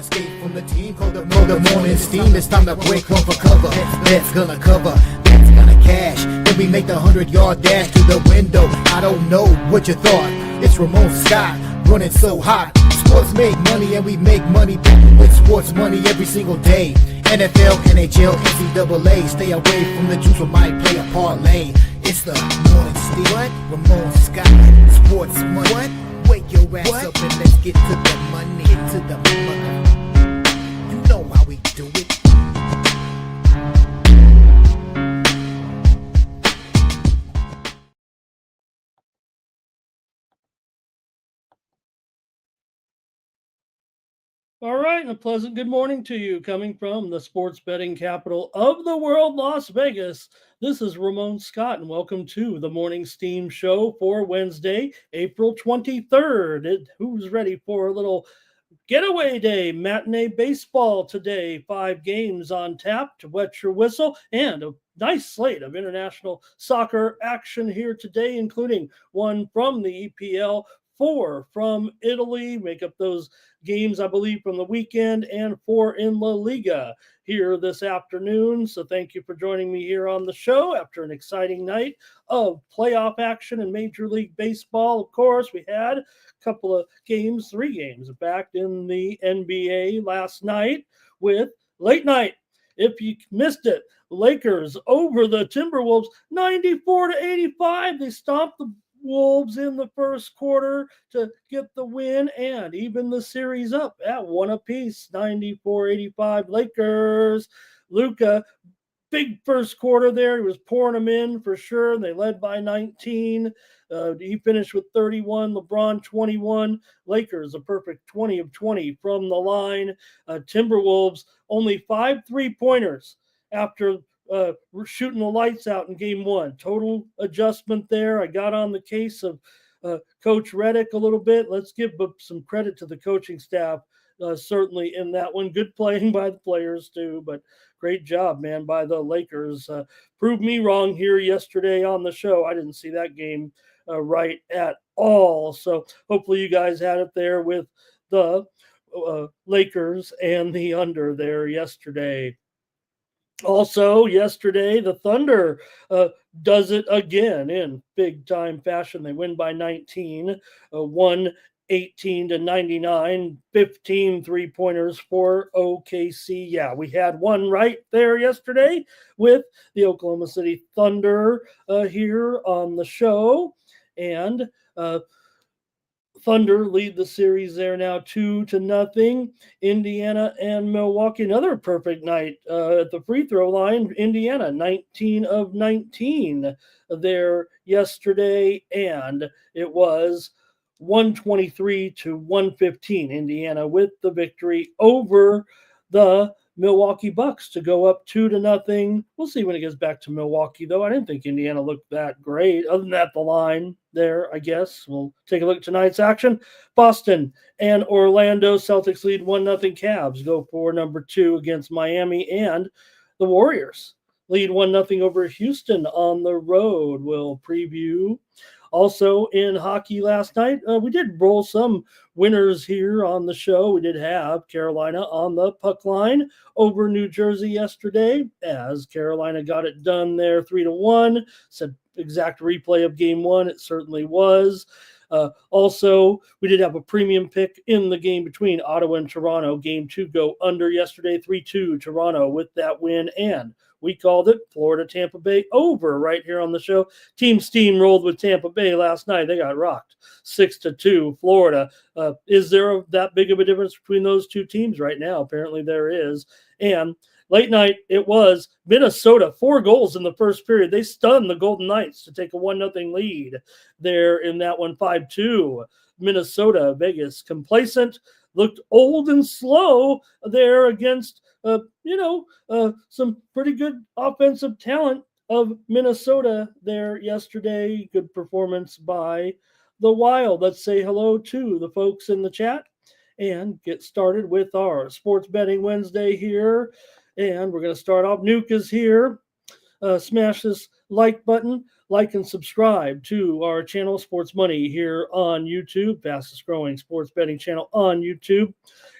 escape from the team called the morning steam. It's time to break one for cover. That's gonna cover, that's gonna cash. Then we make the 100-yard dash to the window. I don't know what you thought. It's Ramon Scott running so hot. Sports make money and we make money with sports money every single day. NFL, NHL, NCAA. Stay away from the juice or might play a parlay. It's the morning steam. What? Ramon Scott. Sports money. What? Wake your ass up and let's get to the money. Get to the money. You know how we do it. All right, and a pleasant good morning to you coming from the sports betting capital of the world, Las Vegas. This is Ramon Scott, and welcome to the Morning Steam Show for Wednesday, April 23rd. Who's ready for a little getaway day, matinee baseball today? 5 games on tap to wet your whistle, and a nice slate of international soccer action here today, including one from the EPL, 4 from Italy, make up those games, I believe, from the weekend, and 4 in La Liga here this afternoon. So thank you for joining me here on the show after an exciting night of playoff action in Major League Baseball. Of course, we had a couple of games, 3 games back in the NBA last night with late night. If you missed it, Lakers over the Timberwolves 94-85. They stomped the Wolves in the first quarter to get the win and even the series up at 1 apiece. 94-85 Lakers. Luka, big first quarter there. He was pouring them in for sure. They led by 19. He finished with 31. LeBron 21. Lakers a perfect 20 of 20 from the line. Timberwolves only 5 3-pointers after shooting the lights out in game 1. Total adjustment there. I got on the case of Coach Reddick a little bit. Let's give some credit to the coaching staff, certainly in that one. Good playing by the players too, but great job, man, by the Lakers. Proved me wrong here yesterday on the show. I didn't see that game right at all. So hopefully you guys had it there with the Lakers and the under there yesterday. Also, yesterday, the Thunder does it again in big-time fashion. They win by 19, 118-99, 15 3-pointers for OKC. Yeah, we had one right there yesterday with the Oklahoma City Thunder here on the show. And Thunder lead the series there now 2-0. Indiana and Milwaukee, another perfect night at the free throw line. Indiana 19 of 19 there yesterday, and it was 123-115. Indiana with the victory over the Milwaukee Bucks to go up 2-0. We'll see when it gets back to Milwaukee, though. I didn't think Indiana looked that great. Other than that, the line there, I guess. We'll take a look at tonight's action. Boston and Orlando. Celtics lead 1-0. Cavs go for number 2 against Miami, and the Warriors lead 1-0 over Houston on the road. We'll preview. Also in hockey last night, we did roll some winners here on the show. We did have Carolina on the puck line over New Jersey yesterday, as Carolina got it done there 3-1. Said exact replay of game 1. It certainly was. Also, we did have a premium pick in the game between Ottawa and Toronto. Game 2 go under yesterday, 3-2 Toronto with that win, and we called it Florida-Tampa Bay over right here on the show. Team steamrolled with Tampa Bay last night. They got rocked 6-2 Florida. Is there that big of a difference between those two teams right now? Apparently there is. And late night, it was Minnesota, 4 goals in the first period. They stunned the Golden Knights to take a 1-0 lead there in that one, 5-2. Minnesota, Vegas, complacent, looked old and slow there against, some pretty good offensive talent of Minnesota there yesterday. Good performance by the Wild. Let's say hello to the folks in the chat and get started with our Sports Betting Wednesday here. And we're going to start off. Nuke is here. Smash this like button. like and subscribe to our channel, Sports Money, here on YouTube, fastest growing sports betting channel on YouTube.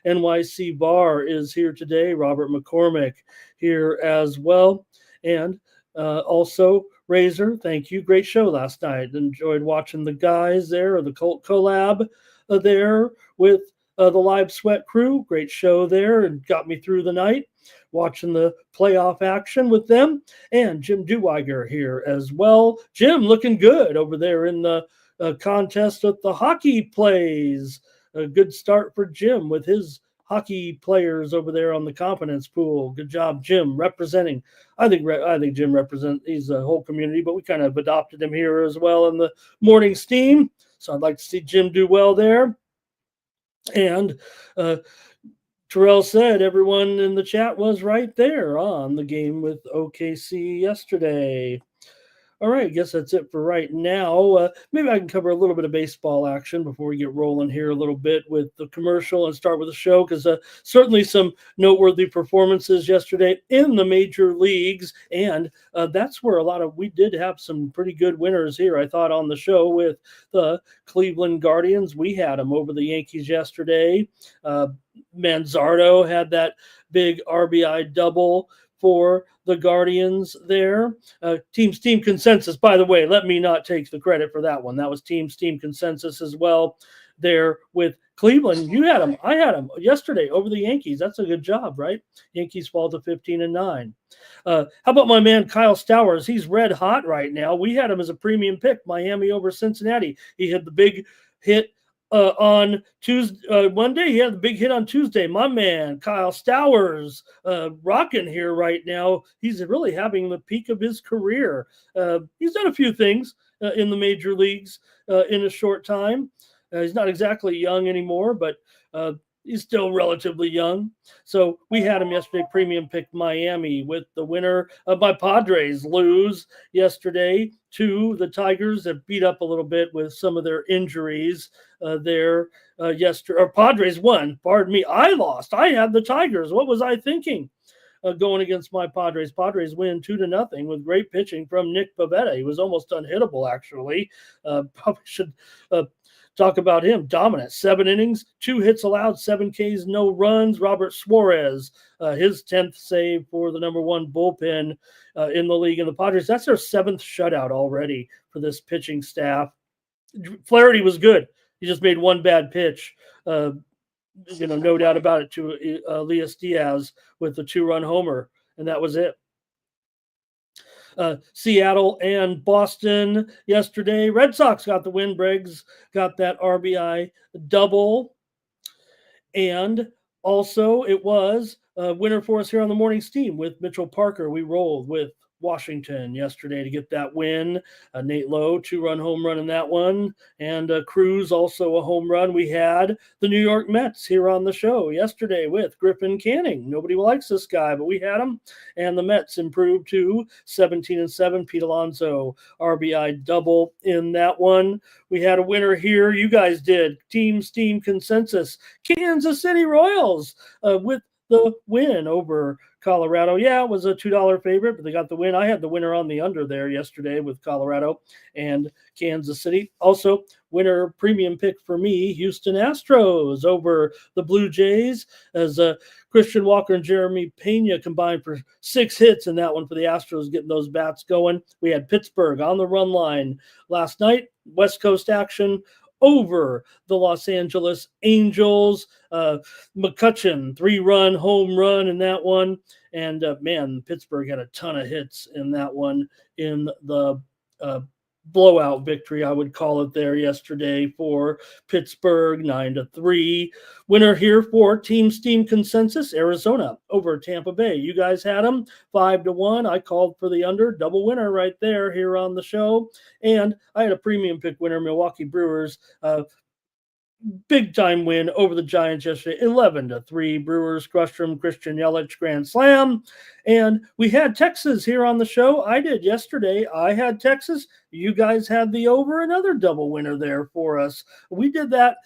NYC Bar is here today. Robert McCormick here as well. And also, Razor, thank you. Great show last night. Enjoyed watching the guys there, or the Colt collab there with the Live Sweat crew. Great show there, and got me through the night watching the playoff action with them. And Jim Duweiger here as well. Jim looking good over there in the contest with the hockey plays. A good start for Jim with his hockey players over there on the confidence pool. Good job, Jim, representing. I think Jim represents. He's a whole community, but we kind of adopted him here as well in the morning steam. So I'd like to see Jim do well there. And Terrell said everyone in the chat was right there on the game with OKC yesterday. All right, I guess that's it for right now. Maybe I can cover a little bit of baseball action before we get rolling here a little bit with the commercial and start with the show, because certainly some noteworthy performances yesterday in the major leagues, and that's where we did have some pretty good winners here, I thought, on the show with the Cleveland Guardians. We had them over the Yankees yesterday. Manzardo had that big RBI double for the Guardians there. Team consensus, by the way, let me not take the credit for that one. That was team consensus as well there with Cleveland. You had them. I had them yesterday over the Yankees. That's a good job, right? Yankees fall to 15-9. How about my man Kyle Stowers? He's red hot right now. We had him as a premium pick, Miami over Cincinnati. He had the big hit on Tuesday. One day he had the big hit on Tuesday. My man Kyle Stowers rocking here right now. He's really having the peak of his career. He's done a few things in the major leagues in a short time. He's not exactly young anymore, but he's still relatively young. So we had him yesterday, premium pick Miami, with the winner. My Padres lose yesterday to the Tigers that beat up a little bit with some of their injuries there yesterday. Or Padres won, pardon me. I lost. I had the Tigers. What was I thinking? Going against my Padres. Padres win 2-0 with great pitching from Nick Pivetta. He was almost unhittable, actually. Probably should talk about him. Dominant. 7 innings, 2 hits allowed, 7 Ks, no runs. Robert Suarez, his 10th save for the number 1 bullpen in the league. And the Padres, that's their 7th shutout already for this pitching staff. Flaherty was good. He just made one bad pitch. No doubt about it, to Elias Diaz with the 2-run homer, and that was it. Seattle and Boston yesterday. Red Sox got the win. Briggs got that RBI double. And also it was a winner for us here on the morning steam with Mitchell Parker. We rolled with Washington yesterday to get that win. Nate Lowe, 2-run home run in that one. And Cruz, also a home run. We had the New York Mets here on the show yesterday with Griffin Canning. Nobody likes this guy, but we had him. And the Mets improved to 17-7. Pete Alonso, RBI double in that one. We had a winner here. You guys did. Team Steam consensus. Kansas City Royals with the win over Colorado. Yeah, it was a $2 favorite, but they got the win. I had the winner on the under there yesterday with Colorado and Kansas City. Also, winner premium pick for me, Houston Astros over the Blue Jays, as Christian Walker and Jeremy Pena combined for 6 hits in that one for the Astros, getting those bats going. We had Pittsburgh on the run line last night. West Coast action over the Los Angeles Angels. McCutchen, 3-run home run in that one. And Pittsburgh had a ton of hits in that one in the blowout victory, I would call it, there yesterday for Pittsburgh, 9-3. Winner here for Team Steam consensus, Arizona over Tampa Bay. You guys had them 5-1. I called for the under, double winner right there here on the show. And I had a premium pick winner, Milwaukee Brewers, big time win over the Giants yesterday, 11-3. Brewers crushed them. Christian Yelich grand slam. And we had Texas here on the show. I did yesterday. I had Texas. You guys had the over, another double winner there for us. We did that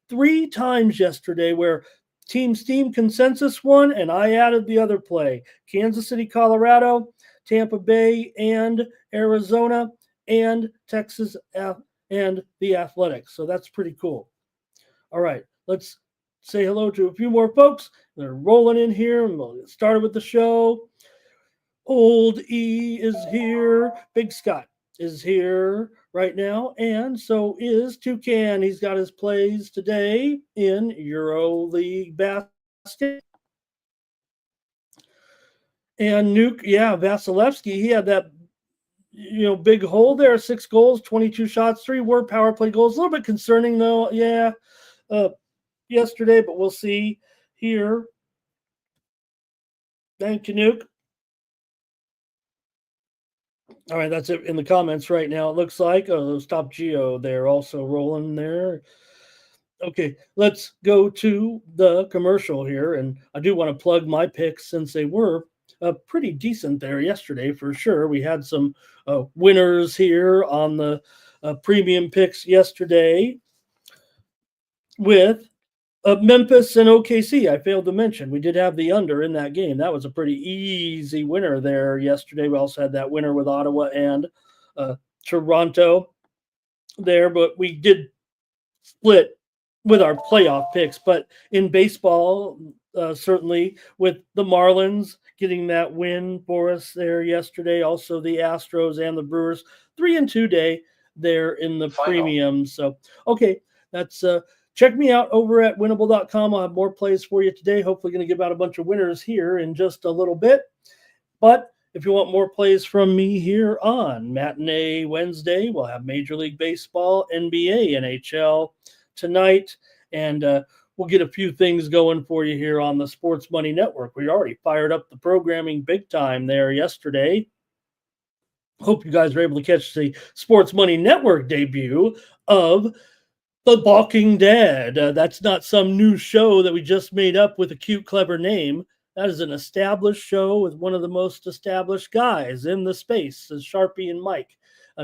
3 times yesterday, where Team Steam consensus won, and I added the other play. Kansas City, Colorado, Tampa Bay, and Arizona. and Texas and the Athletics. So that's pretty cool. All right, let's say hello to a few more folks. They're rolling in here, and we'll get started with the show. Old E is here. Big Scott is here right now, and so is Toucan. He's got his plays today in EuroLeague basket. And Nuke, yeah, Vasilevsky, he had that big hole there, 6 goals, 22 shots, 3 were power play goals. A little bit concerning though, yeah, yesterday, but we'll see here. Thank you, Nuke. All right, that's it in the comments right now. It looks like Stop Geo there also rolling there. Okay, let's go to the commercial here, and I do want to plug my picks since they were pretty decent there yesterday for sure. We had some winners here on the premium picks yesterday with Memphis and OKC. I failed to mention we did have the under in that game. That was a pretty easy winner there yesterday. We also had that winner with Ottawa and Toronto there, but we did split with our playoff picks. But in baseball, certainly with the Marlins getting that win for us there yesterday, also the Astros and the Brewers, 3-2 day there in the premium. So, okay, that's check me out over at winnable.com. I'll have more plays for you today. Hopefully going to give out a bunch of winners here in just a little bit. But if you want more plays from me here on Matinee Wednesday, we'll have Major League Baseball, NBA, NHL tonight, and we'll get a few things going for you here on the Sports Money Network. We already fired up the programming big time there yesterday. Hope you guys were able to catch the Sports Money Network debut of The Walking Dead. That's not some new show that we just made up with a cute, clever name. That is an established show with one of the most established guys in the space, as Sharpie and Mike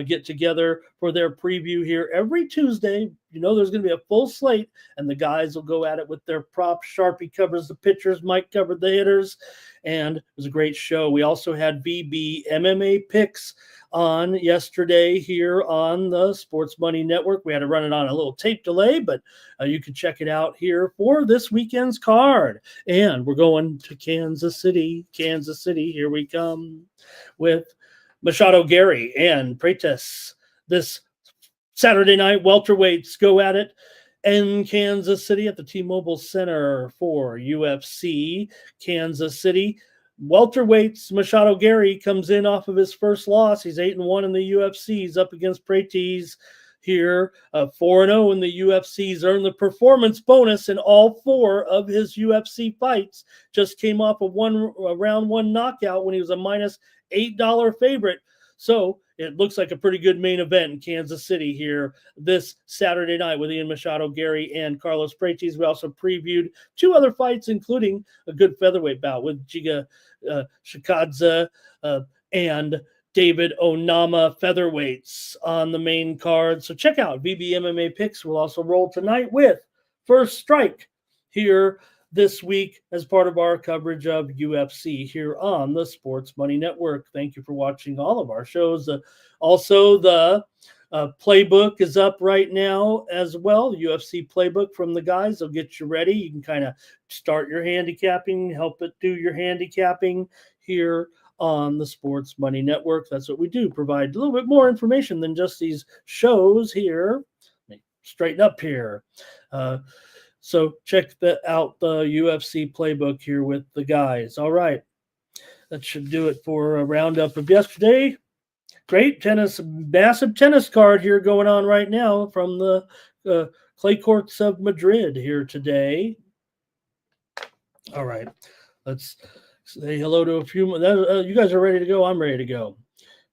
get together for their preview here every Tuesday. You know there's going to be a full slate, and the guys will go at it with their props. Sharpie covers the pitchers, Mike covered the hitters, and it was a great show. We also had VB MMA picks on yesterday here on the Sports Money Network. We had to run it on a little tape delay, but you can check it out here for this weekend's card. And we're going to Kansas City. Kansas City, here we come with Machado, Gary, and Pretis. This Saturday night, welterweights go at it in Kansas City at the T-Mobile Center for UFC Kansas City. Welterweights, Machado Gary comes in off of his first loss. He's 8-1 in the UFC. He's up against Pretis here, 4-0 in the UFC. He's earned the performance bonus in all 4 of his UFC fights. Just came off a round 1 knockout when he was a minus $8 favorite. So it looks like a pretty good main event in Kansas City here this Saturday night with Ian Machado, Gary, and Carlos Pretis. We also previewed 2 other fights, including a good featherweight bout with Giga Shikadze and David Onama featherweights on the main card. So check out VB MMA picks. We'll also roll tonight with First Strike here this week as part of our coverage of UFC here on the Sports Money Network. Thank you for watching all of our shows. Also, the playbook is up right now as well. The UFC playbook from the guys. They'll get you ready. You can kind of start your handicapping, help it do your handicapping here on the Sports Money Network. That's what we do, provide a little bit more information than just these shows here. Let me straighten up here. So check out the UFC playbook here with the guys. All right. That should do it for a roundup of yesterday. Great tennis, massive tennis card here going on right now from the clay courts of Madrid here today. All right. Let's say hello to a few. You guys are ready to go. I'm ready to go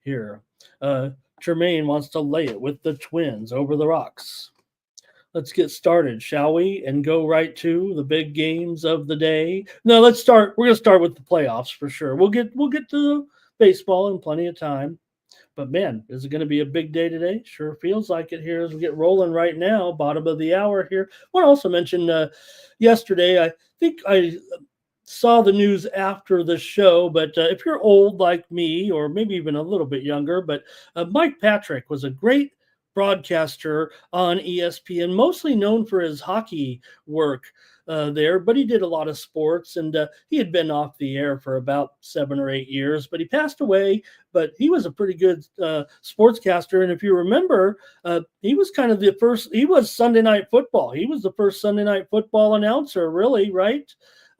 here. Tremaine wants to lay it with the Twins over the rocks. Let's get started, shall we? And go right to the big games of the day. No, let's start. We're going to start with the playoffs for sure. We'll get to baseball in plenty of time. But man, is it going to be a big day today? Sure feels like it here as we get rolling right now. Bottom of the hour here. I want to also mention yesterday, I think I saw the news after the show, but if you're old like me, or maybe even a little bit younger, but Mike Patrick was a great broadcaster on ESPN, mostly known for his hockey work there, but he did a lot of sports, and he had been off the air for about 7 or 8 years, but he passed away. But he was a pretty good sportscaster, and if you remember, he was kind of the first. He was Sunday Night Football. He was the first Sunday Night Football announcer, really, right?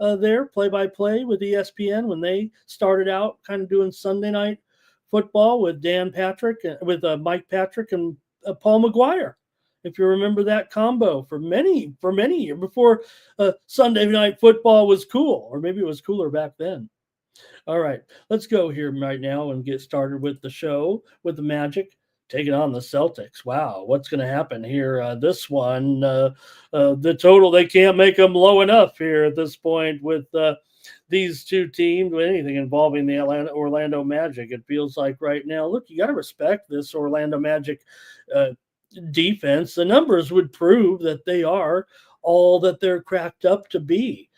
There, play-by-play with ESPN when they started out, kind of doing Sunday Night Football with Dan Patrick, with Mike Patrick and Paul McGuire. If you remember that combo for many years before Sunday Night Football was cool, or maybe it was cooler back then. All right, let's go here right now and get started with the show with the Magic taking on the Celtics. Wow, what's going to happen here? This one, the total, they can't make them low enough here at this point with these two teams, with anything involving the Orlando Magic. It feels like right now, look, you got to respect this Orlando Magic defense. The numbers would prove that they are all that they're cracked up to be.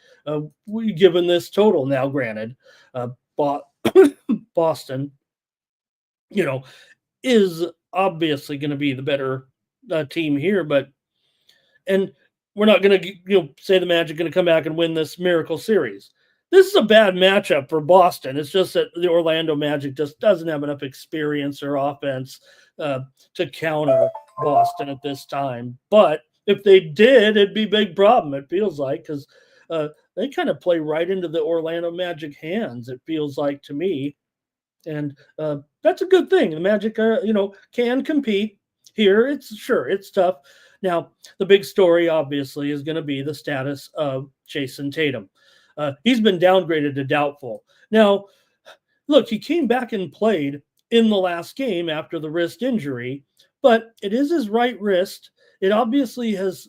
Given this total now, granted, Boston, is obviously going to be the better team here, and we're not going to say the Magic going to come back and win this miracle series. This is a bad matchup for Boston. It's just that the Orlando Magic just doesn't have enough experience or offense to counter Boston at this time. But if they did, it'd be a big problem, it feels like, because they kind of play right into the Orlando Magic hands, it feels like to me. And that's a good thing. The Magic, can compete here. It's tough. Now, the big story, obviously, is going to be the status of Jason Tatum. He's been downgraded to doubtful. Now, look, he came back and played in the last game after the wrist injury, but it is his right wrist. It obviously has,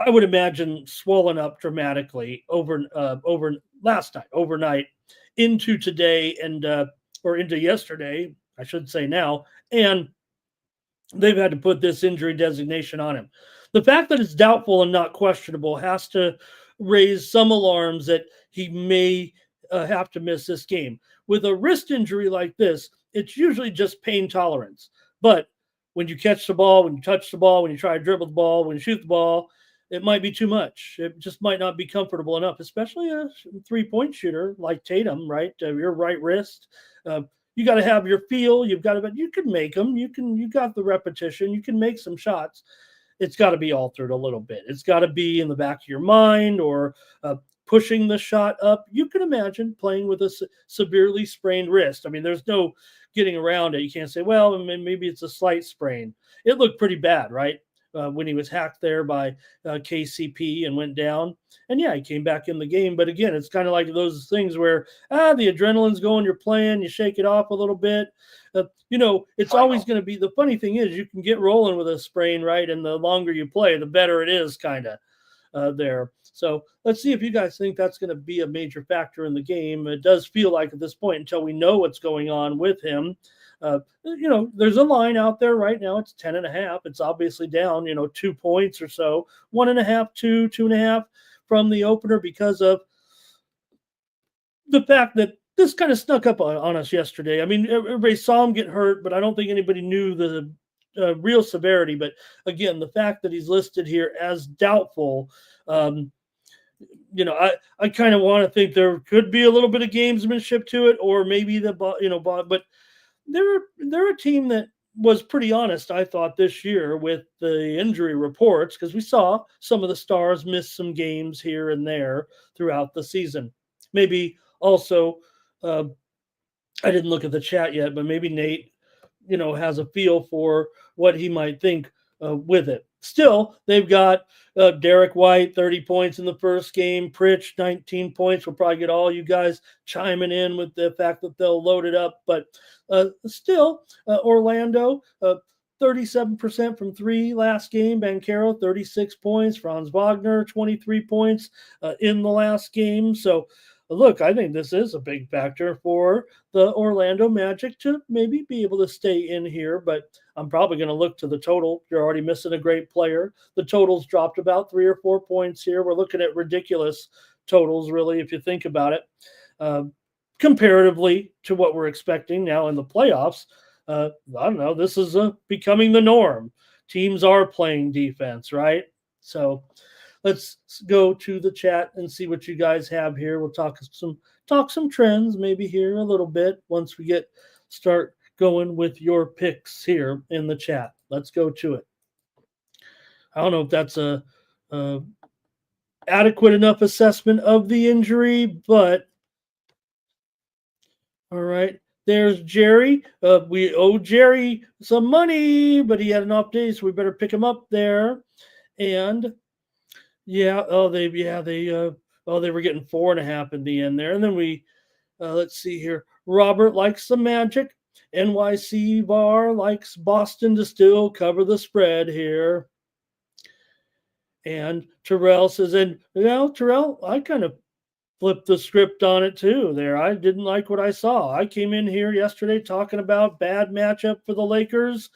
I would imagine, swollen up dramatically overnight into today or into yesterday, I should say now, and they've had to put this injury designation on him. The fact that it's doubtful and not questionable has to raise some alarms that he may have to miss this game. With a wrist injury like this, it's usually just pain tolerance. But when you catch the ball, when you touch the ball, when you try to dribble the ball, when you shoot the ball, it might be too much. It just might not be comfortable enough, especially a three-point shooter like Tatum, right? Your right wrist. You got to have your feel. You can make them. You got the repetition. You can make some shots. It's got to be altered a little bit. It's got to be in the back of your mind, or pushing the shot up. You can imagine playing with a severely sprained wrist. I mean, there's no getting around it. You can't say, well, maybe it's a slight sprain. It looked pretty bad, right? When he was hacked there by KCP and went down. And yeah, he came back in the game. But again, it's kind of like those things where, the adrenaline's going, you're playing, you shake it off a little bit. It's always going to be, the funny thing is you can get rolling with a sprain, right? And the longer you play, the better it is kind of there. So let's see if you guys think that's going to be a major factor in the game. It does feel like at this point, until we know what's going on with him, there's a line out there right now. It's 10.5. It's obviously down, 2 points or so, 1.5, 2.5 from the opener, because of the fact that this kind of snuck up on us yesterday. I mean, everybody saw him get hurt, but I don't think anybody knew the real severity. But again, the fact that he's listed here as doubtful, I kind of want to think there could be a little bit of gamesmanship to it, or maybe but they're a team that was pretty honest, I thought, this year with the injury reports, because we saw some of the stars miss some games here and there throughout the season. Maybe also, I didn't look at the chat yet, but maybe Nate, has a feel for what he might think with it. Still, they've got Derek White, 30 points in the first game. Pritch, 19 points. We'll probably get all you guys chiming in with the fact that they'll load it up. But still, Orlando, 37% from three last game. Banchero, 36 points. Franz Wagner, 23 points in the last game. So, look, I think this is a big factor for the Orlando Magic to maybe be able to stay in here, but I'm probably going to look to the total. You're already missing a great player. The total's dropped about 3 or 4 points here. We're looking at ridiculous totals, really, if you think about it, comparatively to what we're expecting now in the playoffs. I don't know. This is becoming the norm. Teams are playing defense, right? So let's go to the chat and see what you guys have here. We'll talk some trends maybe here a little bit once we start going with your picks here in the chat. Let's go to it. I don't know if that's a adequate enough assessment of the injury, but all right. There's Jerry. We owe Jerry some money, but he had an off day, so we better pick him up there. And yeah, they were getting 4.5 in the end there. And then let's see here. Robert likes the Magic. NYC Bar likes Boston to still cover the spread here. And Terrell says, Terrell, I kind of flipped the script on it too there. I didn't like what I saw. I came in here yesterday talking about bad matchup for the Lakers,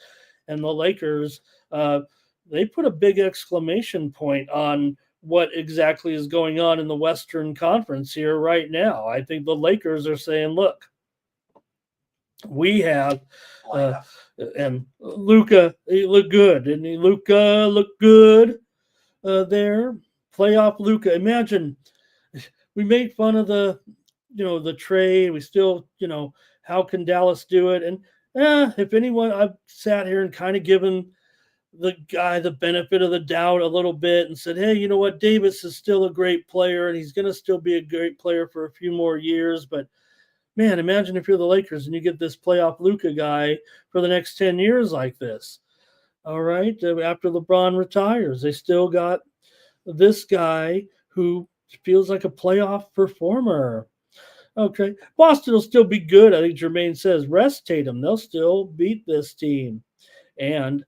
and the Lakers, they put a big exclamation point on what exactly is going on in the Western Conference here right now. I think the Lakers are saying, look, we have and Luka, he looked good, didn't he? Luka looked good there. Playoff Luka. Imagine we made fun of the trade. We still, how can Dallas do it? And if anyone, I've sat here and kind of given the guy the benefit of the doubt a little bit and said, hey, you know what? Davis is still a great player and he's going to still be a great player for a few more years. But man, imagine if you're the Lakers and you get this playoff Luka guy for the next 10 years like this. All right. After LeBron retires, they still got this guy who feels like a playoff performer. Okay. Boston will still be good. I think Jermaine says rest Tatum. They'll still beat this team. And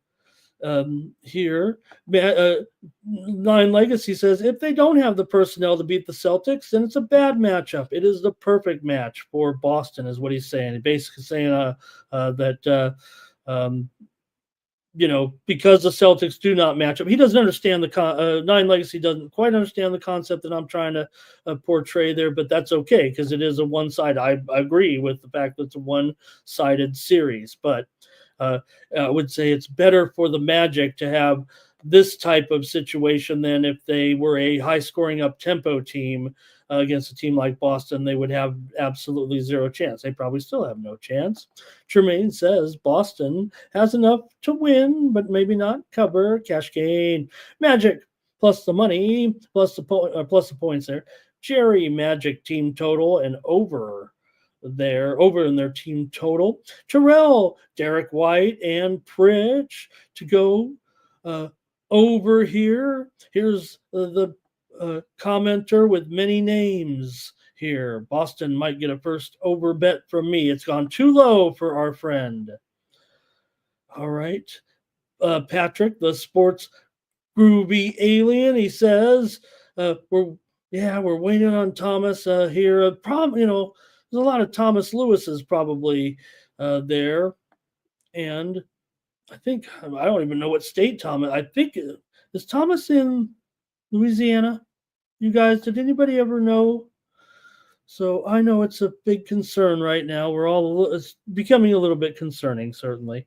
here, Nine Legacy says if they don't have the personnel to beat the Celtics, then it's a bad matchup. It is the perfect match for Boston, is what he's saying. He's basically saying that because the Celtics do not match up. He doesn't understand Nine Legacy doesn't quite understand the concept that I'm trying to portray there, but that's okay because it is a one-sided. I agree with the fact that it's a one-sided series, but I would say it's better for the Magic to have this type of situation than if they were a high-scoring up-tempo team against a team like Boston. They would have absolutely zero chance. They probably still have no chance. Tremaine says Boston has enough to win, but maybe not cover. Cash gain. Magic plus the money, plus the points there. Jerry Magic team total and over in their team total. Terrell, Derek White, and Pritch to go over here. Here's the commenter with many names here. Boston might get a first over bet from me. It's gone too low for our friend. All right. Patrick, the sports groovy alien, he says, we're waiting on Thomas here. There's a lot of Thomas Lewis's probably there. And I think, I don't even know what state Thomas, I think, is Thomas in Louisiana? You guys, did anybody ever know? So I know it's a big concern right now. It's becoming a little bit concerning, certainly.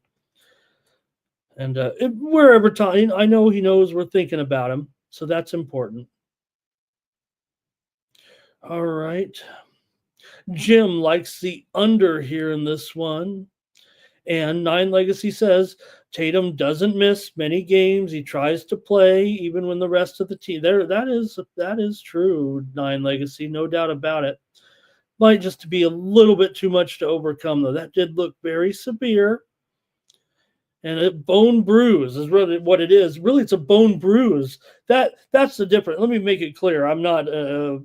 And wherever Tom, I know he knows we're thinking about him, so that's important. All right. Jim likes the under here in this one. And Nine Legacy says Tatum doesn't miss many games. He tries to play even when the rest of the team there. That is true, Nine Legacy, no doubt about it. Might just be a little bit too much to overcome, though. That did look very severe. And a bone bruise is really what it is. Really, it's a bone bruise. That's the difference. Let me make it clear. I'm not I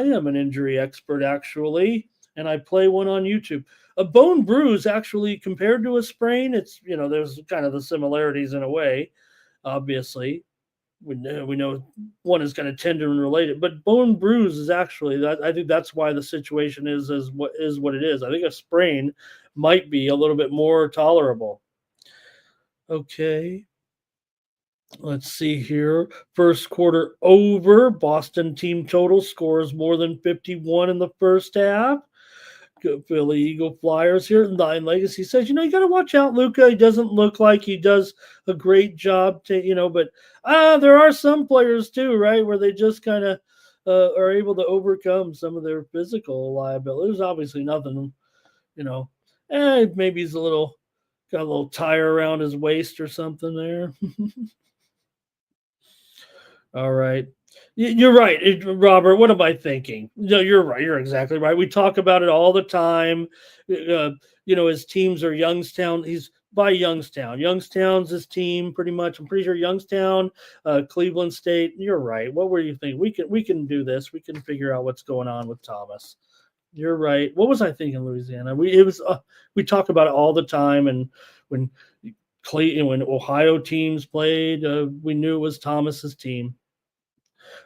am an injury expert, actually, and I play one on YouTube. A bone bruise, actually, compared to a sprain, it's, there's kind of the similarities in a way, obviously. We know one is kind of tendon related, but bone bruise is actually, I think that's why the situation is what it is. I think a sprain might be a little bit more tolerable. Okay. Let's see here. First quarter over. Boston team total scores more than 51 in the first half. Good Philly Eagle Flyers here. Nine Legacy says, you got to watch out, Luca. He doesn't look like he does a great job, but there are some players too, right, where they just kind of are able to overcome some of their physical liabilities. Obviously, nothing, you know. Maybe he's got a little tire around his waist or something there. All right. You're right, Robert. What am I thinking? No, you're right. You're exactly right. We talk about it all the time. Uh, his teams are Youngstown. He's by Youngstown. Youngstown's his team, pretty much. I'm pretty sure Youngstown, Cleveland State. You're right. What were you thinking? We can do this. We can figure out what's going on with Thomas. You're right. What was I thinking, Louisiana? We talk about it all the time, and when when Ohio teams played, we knew it was Thomas's team.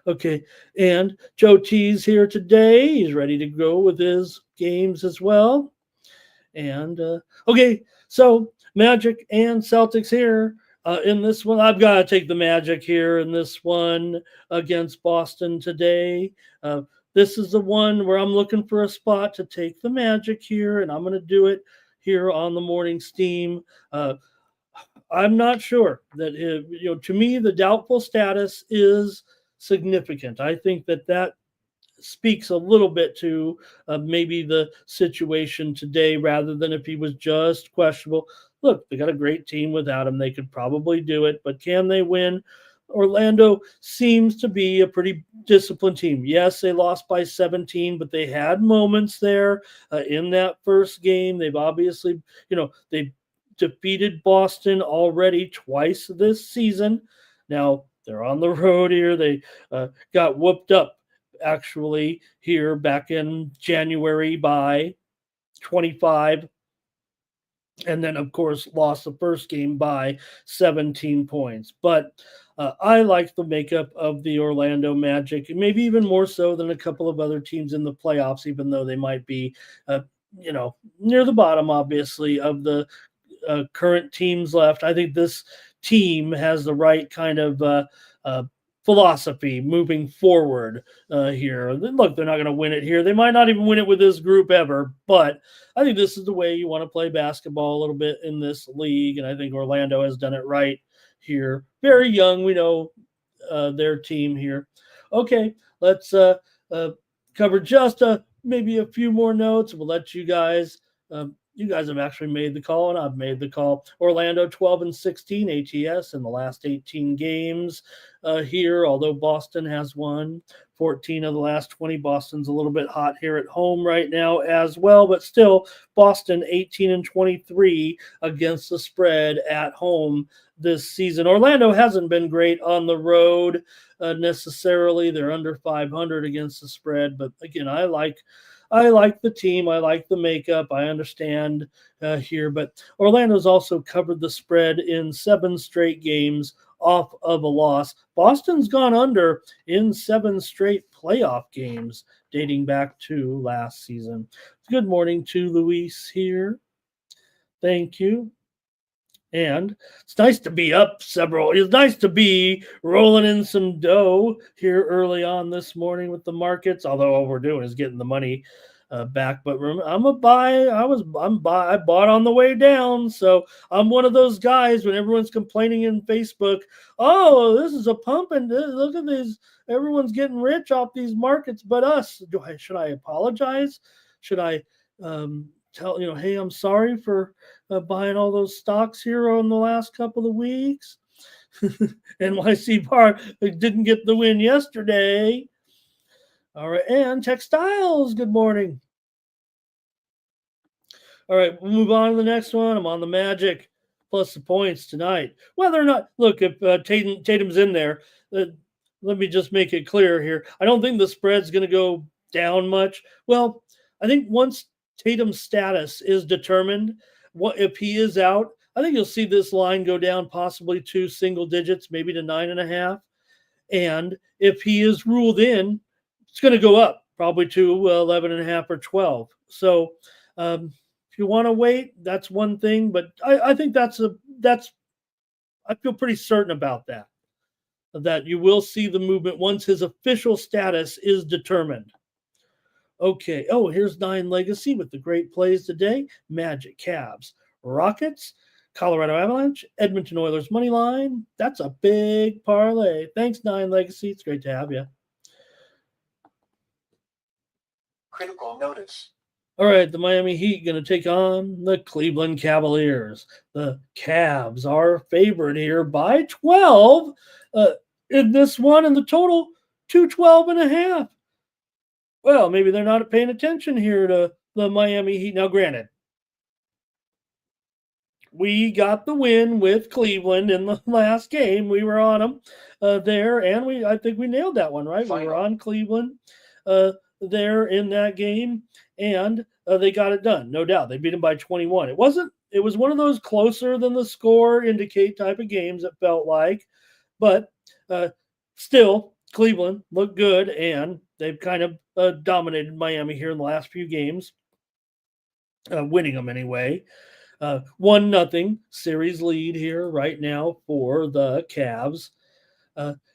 Okay, and Joe T's here today. He's ready to go with his games as well. And okay, so Magic and Celtics here in this one. I've got to take the Magic here in this one against Boston today. This is the one where I'm looking for a spot to take the Magic here, and I'm going to do it here on the morning steam. I'm not sure that to me the doubtful status is significant. I think that speaks a little bit to maybe the situation today rather than if he was just questionable. Look, they got a great team without him. They could probably do it, but can they win? Orlando seems to be a pretty disciplined team. Yes, they lost by 17, but they had moments there in that first game. They've obviously, they've defeated Boston already twice this season. Now they're on the road here. They got whooped up actually here back in January by 25. And then, of course, lost the first game by 17 points. But I like the makeup of the Orlando Magic, maybe even more so than a couple of other teams in the playoffs, even though they might be, near the bottom, obviously, of the current teams left. I think this team has the right kind of philosophy moving forward here. Look, they're not going to win it here. They might not even win it with this group ever, but I think this is the way you want to play basketball a little bit in this league, and I think Orlando has done it right here. Very young, we know their team here. Okay, let's cover just maybe a few more notes. We'll let you guys. You guys have actually made the call, and I've made the call. Orlando 12-16 ATS in the last 18 games here, although Boston has won 14 of the last 20. Boston's a little bit hot here at home right now as well, but still Boston 18-23 against the spread at home this season. Orlando hasn't been great on the road necessarily. They're under 500 against the spread, but again, I like the team. I like the makeup. I understand here, but Orlando's also covered the spread in 7 straight games off of a loss. Boston's gone under in 7 straight playoff games dating back to last season. Good morning to Luis here. Thank you. And it's nice to be up several. It's nice to be rolling in some dough here early on this morning with the markets. Although all we're doing is getting the money back. But I'm a buy. I bought on the way down. So I'm one of those guys when everyone's complaining in Facebook. Oh, this is a pump, and look at these. Everyone's getting rich off these markets, but us. Should I apologize? Should I tell hey, I'm sorry for buying all those stocks here on the last couple of weeks? NYC Bar didn't get the win yesterday. All right, and textiles, good morning. All right, we'll move on to the next one. I'm on the Magic plus the points tonight. Whether or not, look, if Tatum's in there, let me just make it clear here. I don't think the spread's going to go down much. Well, I think once Tatum's status is determined, if he is out, I think you'll see this line go down possibly to single digits, maybe to 9.5. And if he is ruled in, it's going to go up probably to 11.5 or 12. So if you want to wait, that's one thing. But I think that's I feel pretty certain about that you will see the movement once his official status is determined. Okay. Oh, here's 9 Legacy with the great plays today. Magic, Cavs, Rockets, Colorado Avalanche, Edmonton Oilers money line. That's a big parlay. Thanks, 9 Legacy. It's great to have you. Critical notice. All right, the Miami Heat going to take on the Cleveland Cavaliers. The Cavs are favored here by 12 in this one, and the total 212.5. Well, maybe they're not paying attention here to the Miami Heat. Now, granted, we got the win with Cleveland in the last game. We were on them there, and I think we nailed that one, right? Final. We were on Cleveland there in that game, and they got it done, no doubt. They beat them by 21. It was one of those closer than the score indicate type of games, it felt like, but still, Cleveland looked good, and they've kind of dominated Miami here in the last few games, winning them anyway. 1-0 series lead here right now for the Cavs.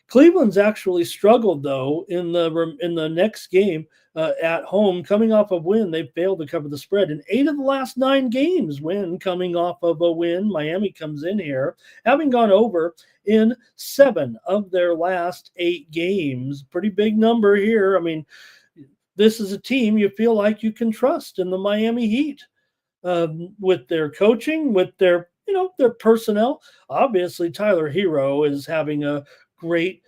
Cleveland's actually struggled though in the next game at home, coming off a win. They failed to cover the spread in 8 of the last 9 games. When coming off of a win, Miami comes in here having gone over in 7 of their last 8 games. Pretty big number here. I mean, this is a team you feel like you can trust in the Miami Heat. With their coaching, with their personnel. Obviously, Tyler Hero is having a great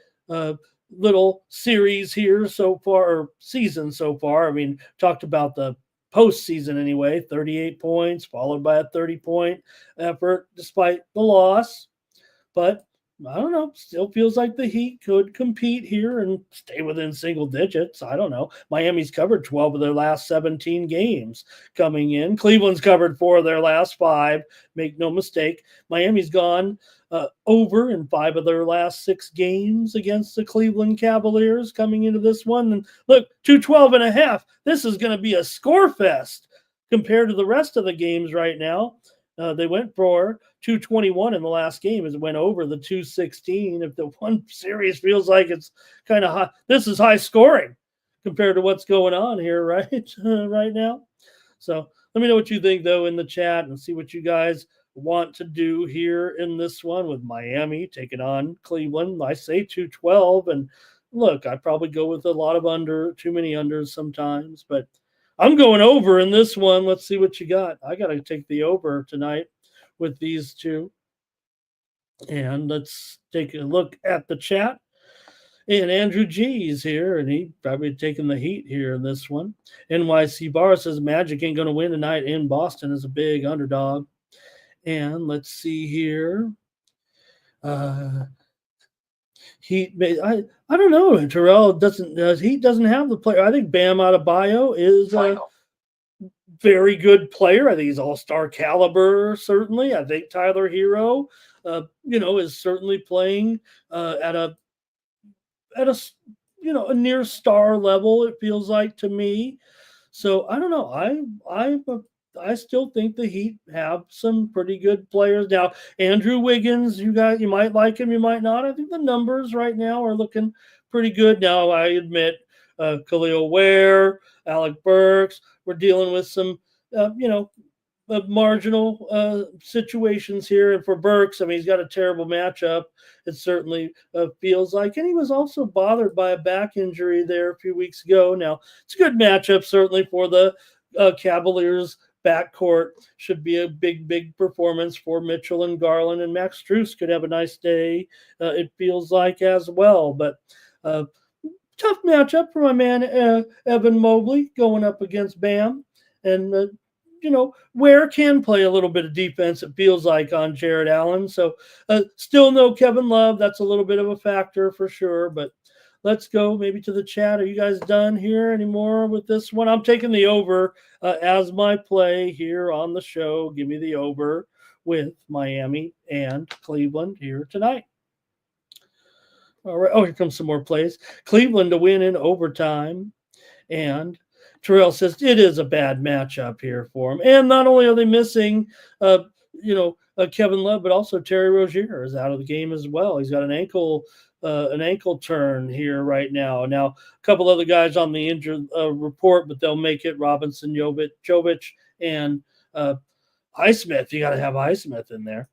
little series here so far, or season so far. I mean, talked about the postseason anyway, 38 points, followed by a 30-point effort despite the loss. But I don't know. Still feels like the Heat could compete here and stay within single digits. I don't know. Miami's covered 12 of their last 17 games coming in. Cleveland's covered 4 of their last 5. Make no mistake. Miami's gone over in 5 of their last 6 games against the Cleveland Cavaliers coming into this one. And look, 212.5. This is going to be a score fest compared to the rest of the games right now. They went for 221 in the last game as it went over the 216. If the one series feels like it's kind of high, this is high scoring compared to what's going on here right now. So let me know what you think, though, in the chat and see what you guys want to do here in this one with Miami taking on Cleveland. I say 212, and look, I probably go with a lot of too many unders sometimes, but I'm going over in this one. Let's see what you got. I got to take the over tonight with these two. And let's take a look at the chat. And Andrew G is here, and he probably taking the Heat here in this one. NYC Bar says Magic ain't going to win tonight in Boston as a big underdog. And let's see here. Heat, I don't know. Terrell Heat doesn't have the player. I think Bam Adebayo is a very good player. I think he's all-star caliber, certainly. I think Tyler Hero, is certainly playing at a near star level, it feels like to me. So I don't know. I still think the Heat have some pretty good players. Now, Andrew Wiggins, you might like him, you might not. I think the numbers right now are looking pretty good. Now, I admit Khalil Ware, Alec Burks, we're dealing with some, marginal situations here. And for Burks, I mean, he's got a terrible matchup. It certainly feels like. And he was also bothered by a back injury there a few weeks ago. Now, it's a good matchup, certainly, for the Cavaliers backcourt. Should be a big performance for Mitchell and Garland, and Max Strus could have a nice day, it feels like, as well. But tough matchup for my man Evan Mobley going up against Bam. And, Ware can play a little bit of defense, it feels like, on Jared Allen. So still no Kevin Love. That's a little bit of a factor for sure. But let's go maybe to the chat. Are you guys done here anymore with this one? I'm taking the over as my play here on the show. Give me the over with Miami and Cleveland here tonight. All right. Oh, here comes some more plays. Cleveland to win in overtime. And Terrell says it is a bad matchup here for them. And not only are they missing, Kevin Love, but also Terry Rozier is out of the game as well. He's got an ankle turn here right now. Now, a couple other guys on the injured report, but they'll make it. Robinson, Jovic, and Highsmith. You got to have Highsmith in there.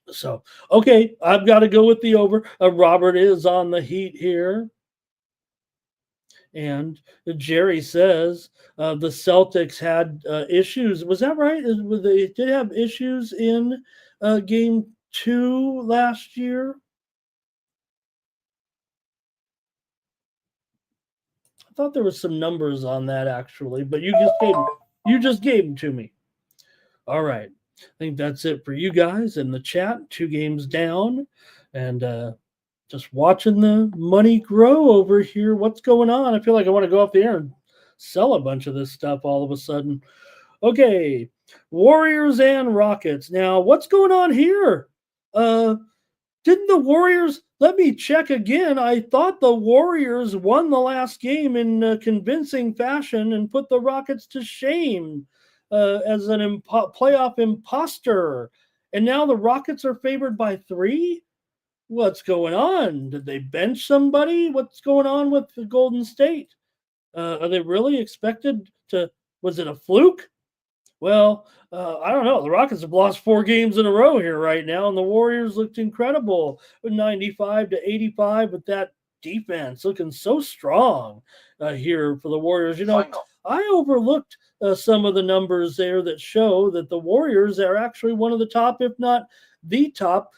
So, okay, I've got to go with the over. Robert is on the Heat here. And Jerry says the Celtics had issues. Was that right? They did have issues in game 2 last year. I thought there was some numbers on that actually, but you just gave them to me. All right. I think that's it for you guys in the chat. 2 games down, and just watching the money grow over here. What's going on? I feel like I want to go off the air and sell a bunch of this stuff all of a sudden. Okay, Warriors and Rockets. Now, what's going on here? Didn't the Warriors? Let me check again. I thought the Warriors won the last game in convincing fashion and put the Rockets to shame as an playoff imposter. And now the Rockets are favored by 3? What's going on? Did they bench somebody? What's going on with the Golden State? Are they really expected to? Was it a fluke? Well, I don't know. The Rockets have lost 4 games in a row here right now, and the Warriors looked incredible with 95-85 with that defense looking so strong here for the Warriors. I overlooked some of the numbers there that show that the Warriors are actually one of the top, if not the top,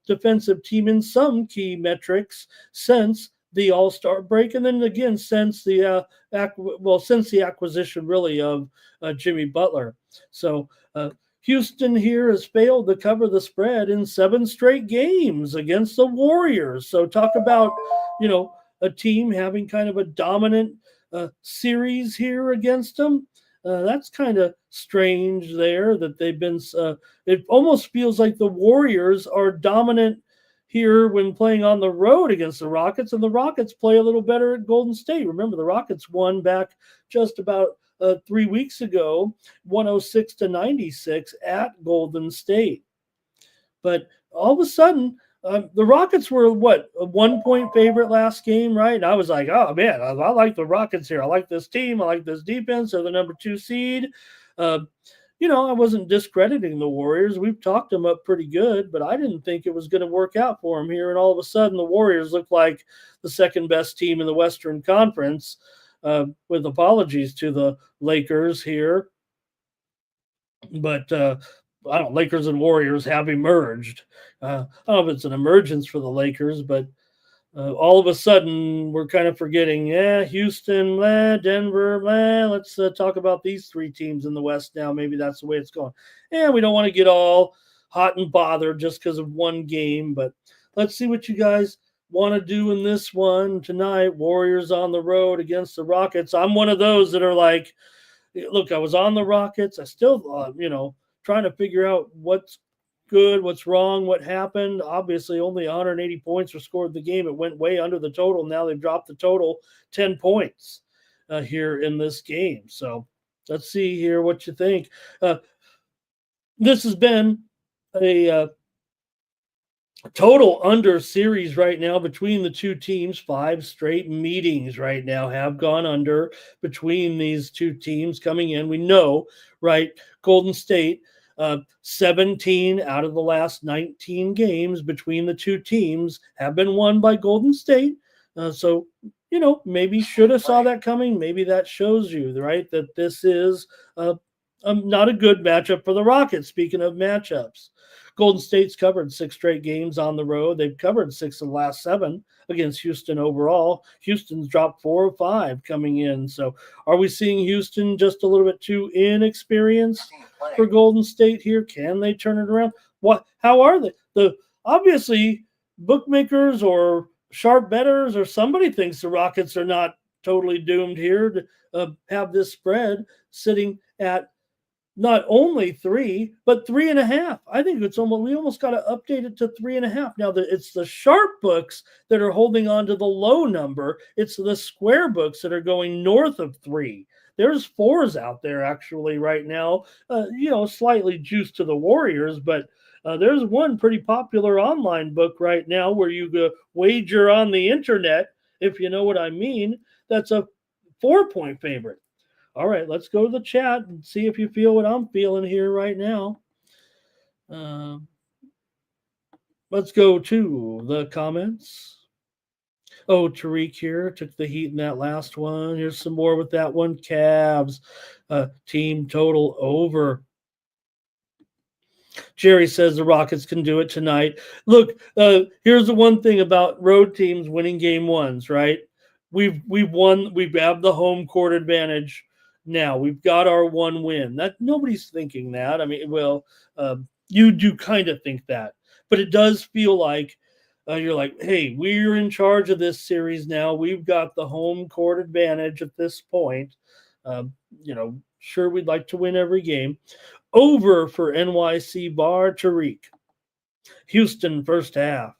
defensive team in some key metrics since the All-Star break, and then again since the acquisition really of Jimmy Butler. So Houston here has failed to cover the spread in 7 straight games against the Warriors. So talk about a team having kind of a dominant series here against them. That's kind of strange there that they've been. It almost feels like the Warriors are dominant here when playing on the road against the Rockets, and the Rockets play a little better at Golden State. Remember, the Rockets won back just about 3 weeks ago, 106-96 at Golden State. But all of a sudden, the Rockets were, a 1-point favorite last game, right? And I was like, oh, man, I like the Rockets here. I like this team. I like this defense. They're the number 2 seed. I wasn't discrediting the Warriors. We've talked them up pretty good, but I didn't think it was going to work out for them here. And all of a sudden, the Warriors look like the second best team in the Western Conference, with apologies to the Lakers here. But Lakers and Warriors have emerged. I don't know if it's an emergence for the Lakers, but all of a sudden we're kind of forgetting, Houston, Denver, let's talk about these 3 teams in the West now. Maybe that's the way it's going. And we don't want to get all hot and bothered just because of one game, but let's see what you guys want to do in this one tonight. Warriors on the road against the Rockets. I'm one of those that are like, look, I was on the Rockets. I still, trying to figure out what's good, what's wrong, what happened. Obviously, only 180 points were scored in the game. It went way under the total. Now they've dropped the total 10 points here in this game. So let's see here what you think. This has been a total under series right now between the 2 teams. 5 straight meetings right now have gone under between these 2 teams coming in. We know, right, Golden State, 17 out of the last 19 games between the 2 teams have been won by Golden State. So, maybe should have saw that coming. Maybe that shows you, right, that this is not a good matchup for the Rockets. Speaking of matchups, Golden State's covered 6 straight games on the road. They've covered 6 of the last 7 against Houston overall. Houston's dropped 4 of 5 coming in. So are we seeing Houston just a little bit too inexperienced for Golden State here? Can they turn it around? How are they? Obviously, bookmakers or sharp bettors or somebody thinks the Rockets are not totally doomed here to have this spread sitting at not only 3, but 3.5. I think we almost got to update it to 3.5. Now it's the sharp books that are holding on to the low number. It's the square books that are going north of 3. there's 4s out there actually right now. Slightly juiced to the Warriors, but there's one pretty popular online book right now where you go wager on the internet, if you know what I mean. That's a 4-point favorite. All right, let's go to the chat and see if you feel what I'm feeling here right now. Let's go to the comments. Oh, Tariq here took the heat in that last one. Here's some more with that one. Cavs, team total over. Jerry says the Rockets can do it tonight. Look, here's the one thing about road teams winning game ones, right? We've won. We have the home court advantage now. We've got our one win. That nobody's thinking that. I mean, well, you do kind of think that, but it does feel like you're like, hey, we're in charge of this series now. We've got the home court advantage at this point. Sure, we'd like to win every game. Over for NYC Bar Tariq. Houston first half.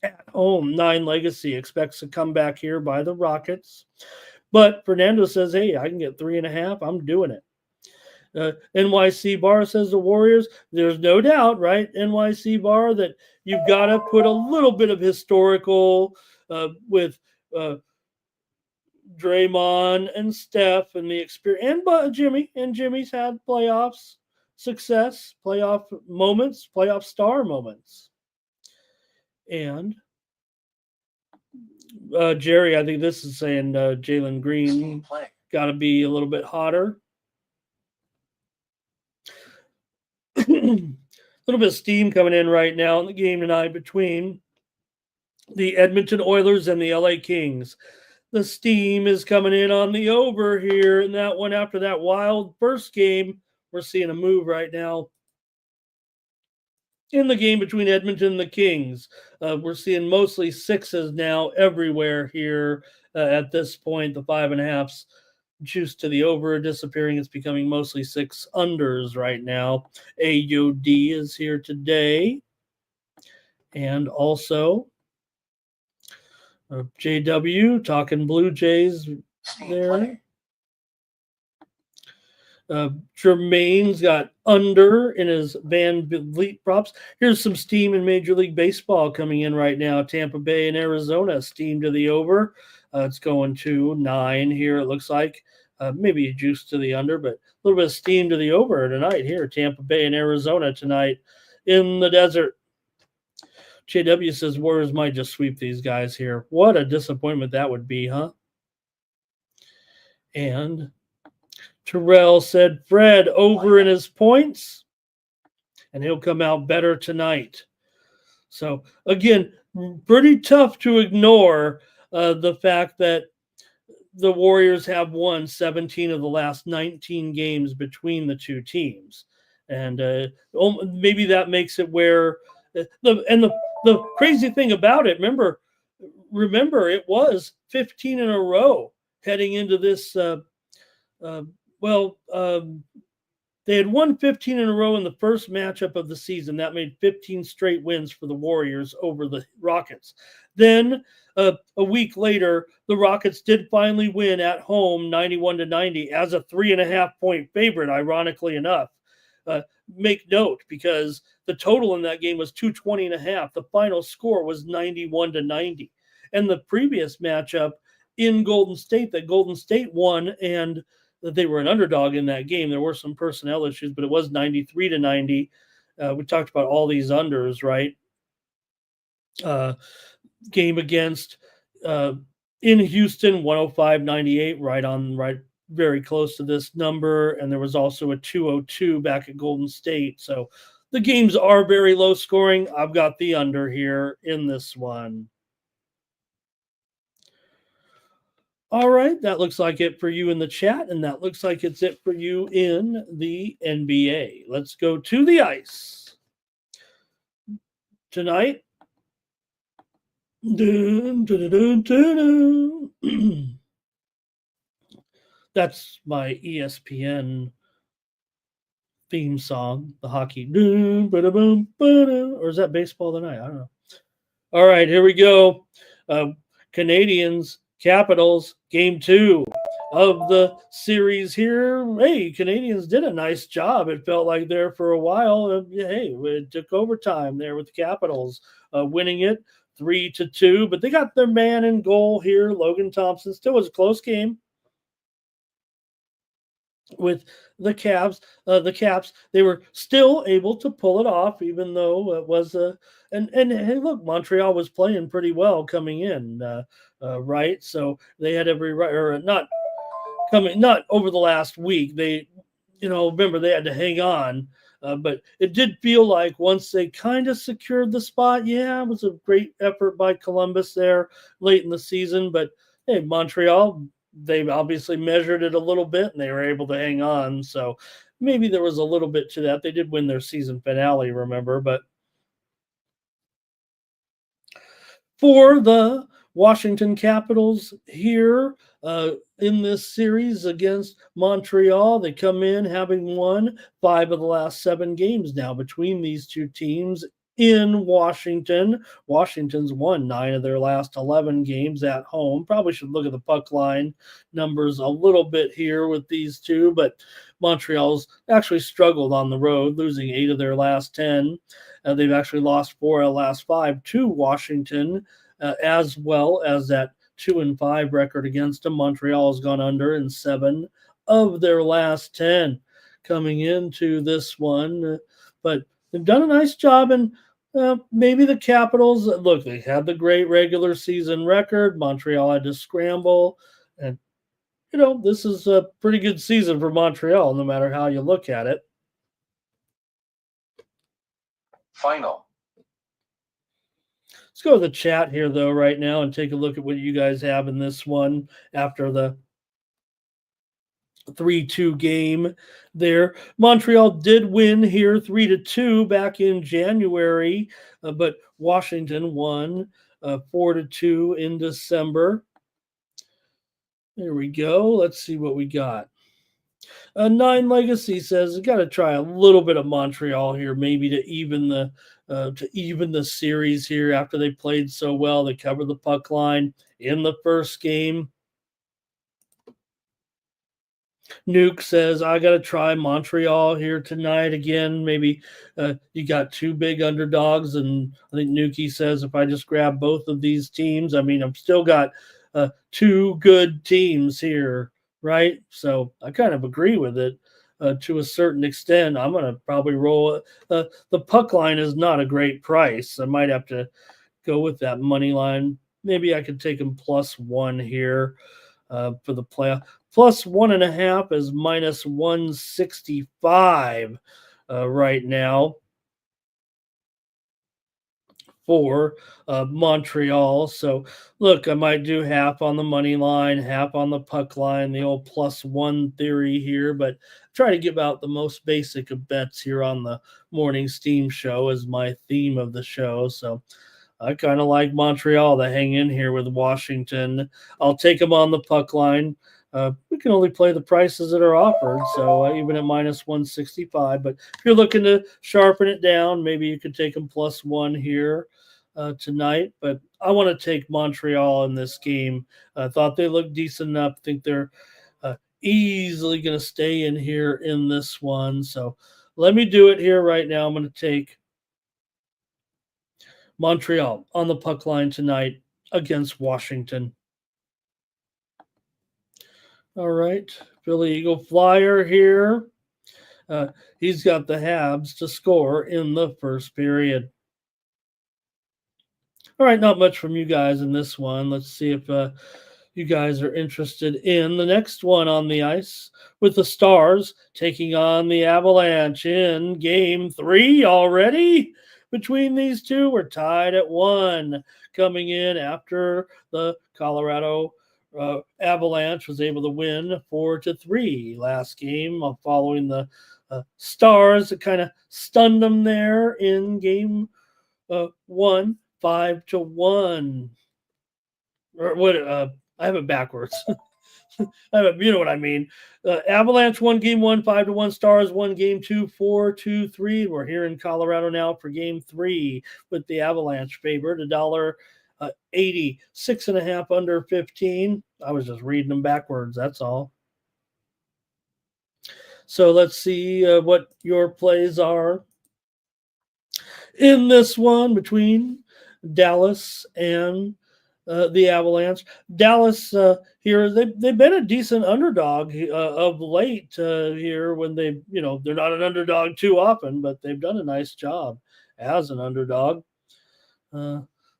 At home, 9 Legacy expects a comeback here by the Rockets. But Fernando says, hey, I can get 3.5. I'm doing it. NYC Bar says the Warriors. There's no doubt, right, NYC Bar, that you've got to put a little bit of historical with Draymond and Steph and the experience, and Jimmy. And Jimmy's had playoffs success, playoff moments, playoff star moments. And Jerry, I think this is saying Jalen Green got to be a little bit hotter. A little bit of steam coming in right now in the game tonight between the Edmonton Oilers and the LA Kings. The steam is coming in on the over here, and that one after that wild first game, we're seeing a move right now in the game between Edmonton and the Kings. We're seeing mostly 6s now everywhere here at this point. The 5.5s juice to the over disappearing. It's becoming mostly 6 unders right now. AUD is here today. And also JW talking Blue Jays there. Jermaine's got under in his Van Vliet props. Here's some steam in Major League Baseball coming in right now. Tampa Bay and Arizona, steam to the over. It's going to 9 here, it looks like. Maybe a juice to the under, but a little bit of steam to the over tonight here. Tampa Bay and Arizona tonight in the desert. JW says Warriors might just sweep these guys here. What a disappointment that would be, huh? And Terrell said Fred over in his points, and he'll come out better tonight. So, again, pretty tough to ignore the fact that the Warriors have won 17 of the last 19 games between the two teams. And maybe that makes it where the crazy thing about it, remember it was 15 in a row heading into this. They had won 15 in a row in the first matchup of the season. That made 15 straight wins for the Warriors over the Rockets. Then a week later, the Rockets did finally win at home 91-90 as a 3.5-point favorite, ironically enough. Make note, because the total in that game was 220.5. The final score was 91-90. And the previous matchup in Golden State, that Golden State won, and they were an underdog in that game. There were some personnel issues, but it was 93-90. We talked about all these unders, right? Game against in Houston, 105-98, right, very close to this number. And there was also a 202 back at Golden State. So the games are very low scoring. I've got the under here in this one. All right, that looks like it for you in the chat, and that looks like it's it for you in the NBA. Let's go to the ice. Tonight, that's my ESPN theme song, the hockey. Or is that baseball tonight? I don't know. All right, here we go. Canadians, Capitals, game 2. of the series here. Hey, Canadians did a nice job. It felt like there for a while. Hey, it took overtime there with the Capitals winning it 3-2, but they got their man in goal here, Logan Thompson. Still was a close game with the Caps. They were still able to pull it off, even though it was a. And hey, look, Montreal was playing pretty well coming in, right? So they had every right, or not over the last week. They, remember they had to hang on. But it did feel like once they kind of secured the spot, yeah, it was a great effort by Columbus there late in the season. But hey, Montreal, they obviously measured it a little bit and they were able to hang on. So maybe there was a little bit to that. They did win their season finale, remember, but for the Washington Capitals here in this series against Montreal. They come in having won 5 of the last 7 games now between these two teams in Washington. Washington's won 9 of their last 11 games at home. Probably should look at the puck line numbers a little bit here with these two, but Montreal's actually struggled on the road, losing 8 of their last 10. They've actually lost 4 of the last 5 to Washington, as well as that 2-5 record against them. Montreal has gone under in 7 of their last 10 coming into this one. But they've done a nice job, and maybe the Capitals, look, they had the great regular season record. Montreal had to scramble, and this is a pretty good season for Montreal, no matter how you look at it. Final. Let's go to the chat here, though, right now and take a look at what you guys have in this one after the 3-2 game there. Montreal did win here 3-2 back in January, but Washington won 4-2 in December. There we go. Let's see what we got. Nine Legacy says you got to try a little bit of Montreal here, maybe to even the series here after they played so well. They covered the puck line in the first game. Nuke says I got to try Montreal here tonight again. Maybe you got 2 big underdogs, and I think Nuki says if I just grab both of these teams, I mean I've still got 2 good teams here. Right? So I kind of agree with it to a certain extent. I'm going to probably roll. The puck line is not a great price. I might have to go with that money line. Maybe I could take them +1 here for the playoff. +1.5 is -165 right now for Montreal. So look, I might do half on the money line, half on the puck line, the old +1 theory here, but try to give out the most basic of bets here on the morning steam show as my theme of the show. So I kind of like Montreal to hang in here with Washington. I'll take them on the puck line. We can only play the prices that are offered, so even at -165. But if you're looking to sharpen it down, maybe you could take them +1 here tonight. But I want to take Montreal in this game. I thought they looked decent enough. I think they're easily going to stay in here in this one. So let me do it here right now. I'm going to take Montreal on the puck line tonight against Washington. All right, Philly Eagle Flyer here. He's got the Habs to score in the first period. All right, not much from you guys in this one. Let's see if you guys are interested in the next one on the ice with the Stars taking on the Avalanche in Game 3 already. Between these two, we're tied at 1 coming in after the Colorado Avalanche was able to win 4-3 last game following the Stars that kind of stunned them there in Game 1, 5-1. Or what? I have it backwards. You know what I mean. Avalanche won Game 1, 5-1. Stars won Game 2, 4-3. We're here in Colorado now for Game 3 with the Avalanche favored 80, 6.5 under 15. I was just reading them backwards. That's all. So let's see what your plays are in this one between Dallas and the Avalanche. Dallas here, they've been a decent underdog of late here when they're not an underdog too often, but they've done a nice job as an underdog.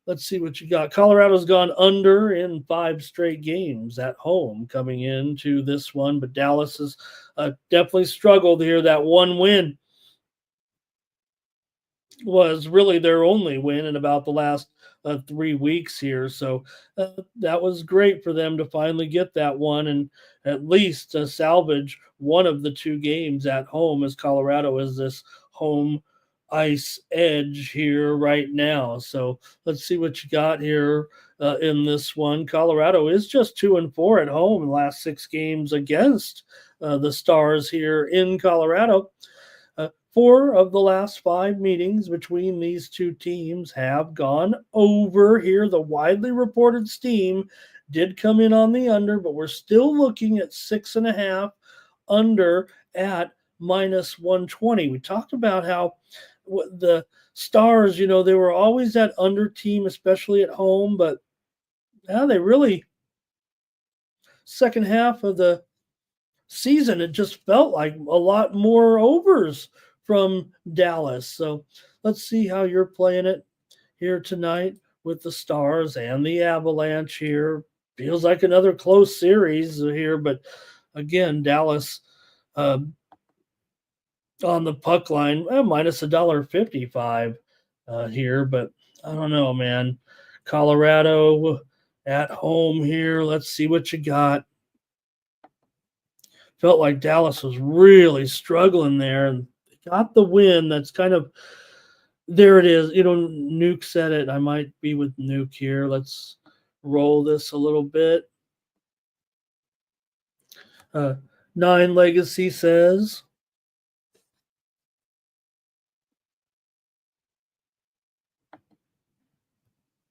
Let's see what you got. Colorado's gone under in 5 straight games at home coming into this one, but Dallas has definitely struggled here. That one win was really their only win in about the last 3 weeks here. So that was great for them to finally get that one and at least salvage one of the 2 games at home, as Colorado is this home ice edge here right now. So let's see what you got here in this one. Colorado is just 2-4 at home in the last 6 games against the Stars here in Colorado. 4 of the last 5 meetings between these 2 teams have gone over here. The widely reported steam did come in on the under, but we're still looking at 6.5 under at minus 120. We talked about how the Stars, they were always that under team, especially at home, but now they really, second half of the season, it just felt like a lot more overs from Dallas. So let's see how you're playing it here tonight with the Stars and the Avalanche here. Feels like another close series here, but again, Dallas on the puck line, minus $1.55 here, but I don't know, man. Colorado at home here. Let's see what you got. Felt like Dallas was really struggling there and got the win. That's kind of, there it is. Nuke said it. I might be with Nuke here. Let's roll this a little bit. 9 Legacy says,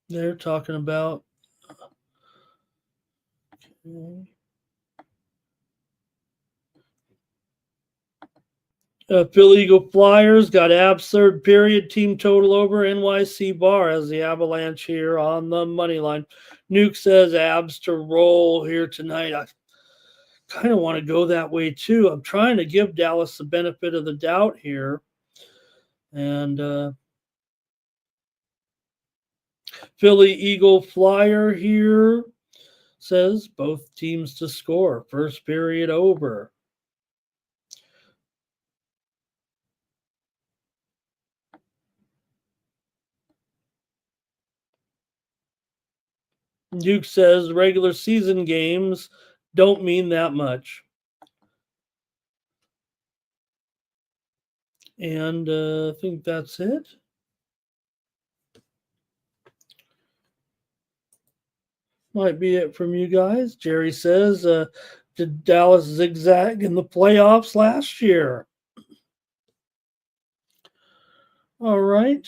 they're talking about Philly Eagle Flyers got absurd period team total over NYC bar as the Avalanche here on the money line. Nuke says abs to roll here tonight. I kind of want to go that way too. I'm trying to give Dallas the benefit of the doubt here. And Philly Eagle Flyer here says both teams to score. First period over. Duke says regular season games don't mean that much. And I think that's it. Might be it from you guys. Jerry says, did Dallas zigzag in the playoffs last year? All right.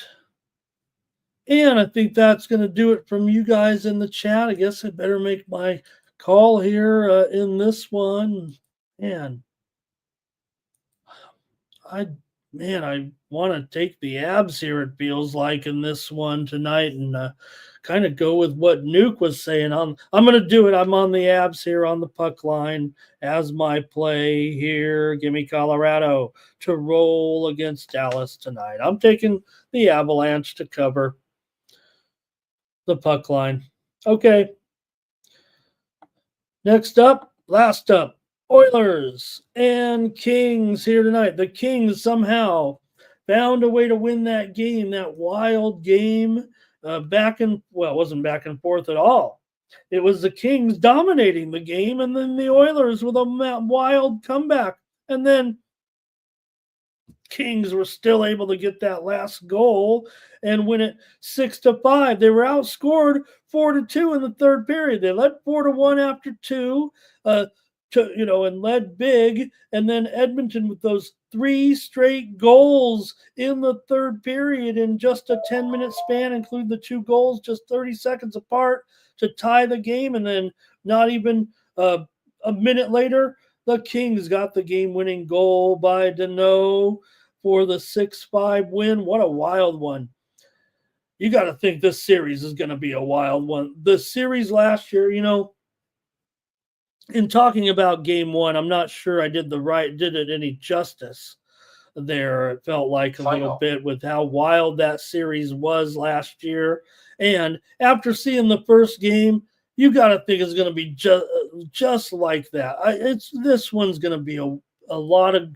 And I think that's going to do it from you guys in the chat. I guess I better make my call here in this one. Man, I want to take the abs here, it feels like, in this one tonight and kind of go with what Nuke was saying. I'm going to do it. I'm on the abs here on the puck line as my play here. Give me Colorado to roll against Dallas tonight. I'm taking the Avalanche to cover the puck line. Okay. Next up, last up, Oilers and Kings here tonight. The Kings somehow found a way to win that game, that wild game. It wasn't back and forth at all. It was the Kings dominating the game, and then the Oilers with a wild comeback. And then Kings were still able to get that last goal and win it 6-5. They were outscored 4-2 in the third period. They led 4-1 after 2, and led big. And then Edmonton with those 3 straight goals in the third period in just a 10-minute span, include the 2 goals just 30 seconds apart to tie the game. And then not even a minute later, the Kings got the game-winning goal by Deneau for the 6-5 win. What a wild one. You got to think this series is going to be a wild one. The series last year, in talking about game one, I'm not sure I did it any justice there. It felt like a little bit with how wild that series was last year. And after seeing the first game, you got to think it's going to be just like that. This one's going to be a lot of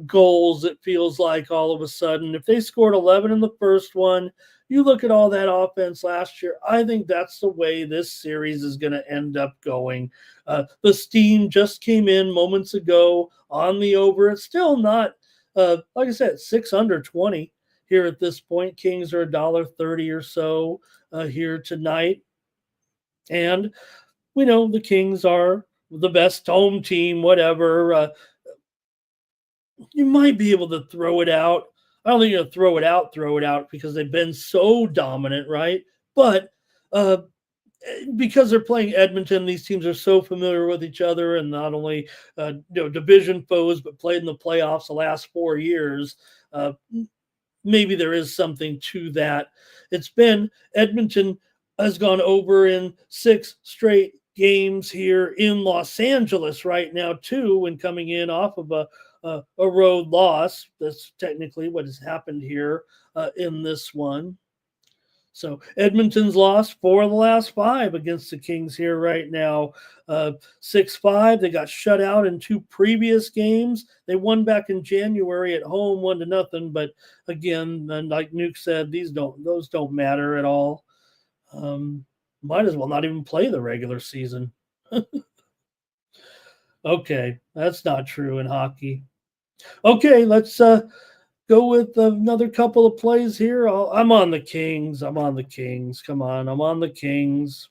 goals, it feels like, all of a sudden. If they scored 11 in the first one, you look at all that offense last year, I think that's the way this series is going to end up going. The steam just came in moments ago on the over. It's still not, like I said, 6 under 20 here at this point. Kings are $1.30 or so here tonight. And we know the Kings are the best home team, whatever. You might be able to throw it out. I don't think you'll throw it out because they've been so dominant, right? But because they're playing Edmonton, these teams are so familiar with each other, and not only division foes, but played in the playoffs the last 4 years. Maybe there is something to that. It's been Edmonton has gone over in 6 straight games here in Los Angeles right now, too, when coming in off of a road loss. That's technically what has happened here in this one. So Edmonton's lost 4 of the last 5 against the Kings here right now. 6-5. They got shut out in 2 previous games. They won back in January at home, 1-0. But again, and like Nuke said, those don't matter at all. Might as well not even play the regular season. Okay, that's not true in hockey. Okay, let's go with another couple of plays here. I'm on the Kings. Come on, I'm on the Kings.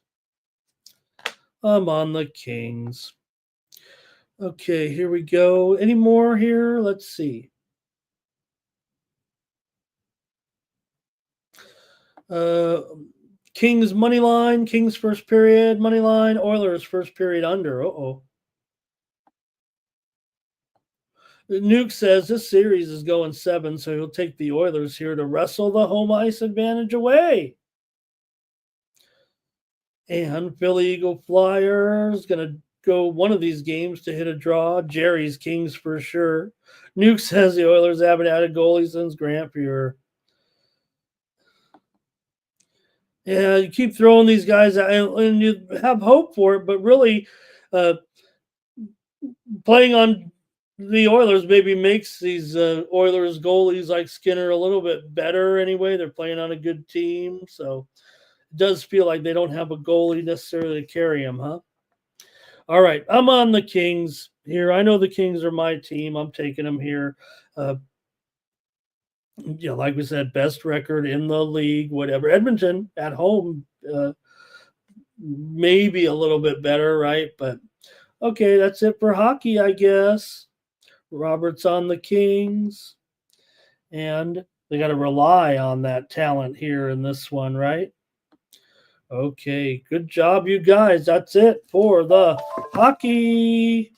Okay, here we go. Any more here? Let's see. Kings money line, Kings first period money line, Oilers first period under. Nuke says this series is going 7, so he'll take the Oilers here to wrestle the home ice advantage away. And Philly Eagle Flyers going to go one of these games to hit a draw. Jerry's Kings for sure. Nuke says the Oilers haven't had a goalie since Grant Fuhr. Yeah, you keep throwing these guys out and you have hope for it, but really playing on the Oilers maybe makes these Oilers goalies like Skinner a little bit better anyway. They're playing on a good team, so it does feel like they don't have a goalie necessarily to carry them, huh? All right, I'm on the Kings here. I know the Kings are my team. I'm taking them here. Like we said, best record in the league, whatever. Edmonton at home, maybe a little bit better, right? But okay, that's it for hockey, I guess. Robert's on the Kings, and they got to rely on that talent here in this one, right? Okay, good job, you guys. That's it for the hockey.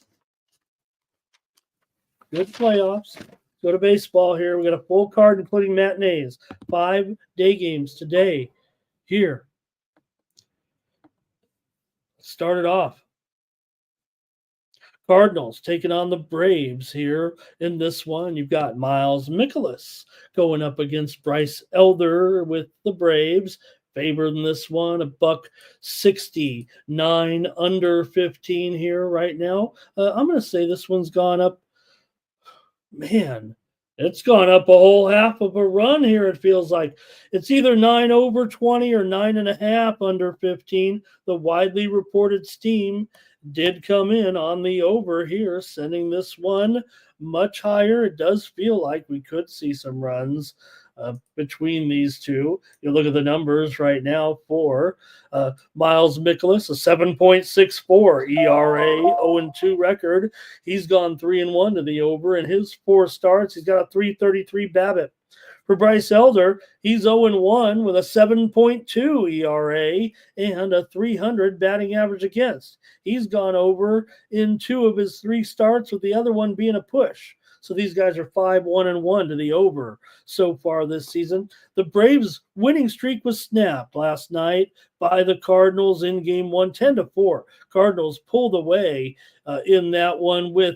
Good playoffs. Go to baseball here. We got a full card, including matinees. 5 day games today here. Start it off. Cardinals taking on the Braves here in this one. You've got Miles Mikolas going up against Bryce Elder with the Braves. Favored in this one, $1.69 under 15 here right now. I'm going to say this one's gone up. Man, it's gone up a whole half of a run here, it feels like. It's either 9 over 20 or 9.5 under 15. The widely reported steam did come in on the over here, sending this one much higher. It does feel like we could see some runs. between these two. You look at the numbers right now for Miles Mikolas, a 7.64 ERA, 0-2 record. He's gone 3-1 to the over. In his 4 starts, he's got a 3.33 BABIP. For Bryce Elder, he's 0-1 with a 7.2 ERA and a 300 batting average against. He's gone over in 2 of his 3 starts, with the other one being a push. So these guys are 5-1-1 to the over so far this season. The Braves' winning streak was snapped last night by the Cardinals in Game 1, 10-4. Cardinals pulled away in that one with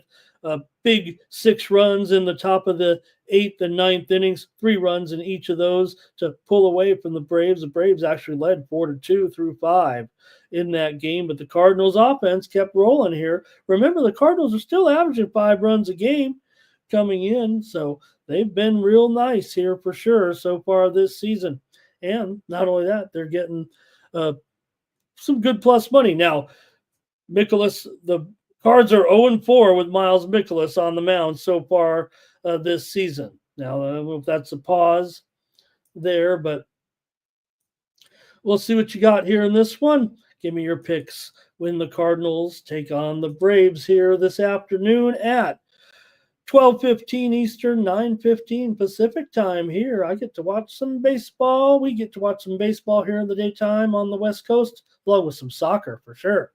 big 6 runs in the top of the 8th and 9th innings, 3 runs in each of those to pull away from the Braves. The Braves actually led 4-2 through 5 in that game, but the Cardinals' offense kept rolling here. Remember, the Cardinals are still averaging 5 runs a game coming in, so they've been real nice here for sure so far this season. And not only that, they're getting some good plus money. Now, Mikolas, the Cards are 0-4 with Miles Mikolas on the mound so far this season. Now, I don't know if that's a pause there, but we'll see what you got here in this one. Give me your picks when the Cardinals take on the Braves here this afternoon at 12:15 Eastern, 9:15 Pacific time here. I get to watch some baseball. We get to watch some baseball here in the daytime on the West Coast, along with some soccer for sure.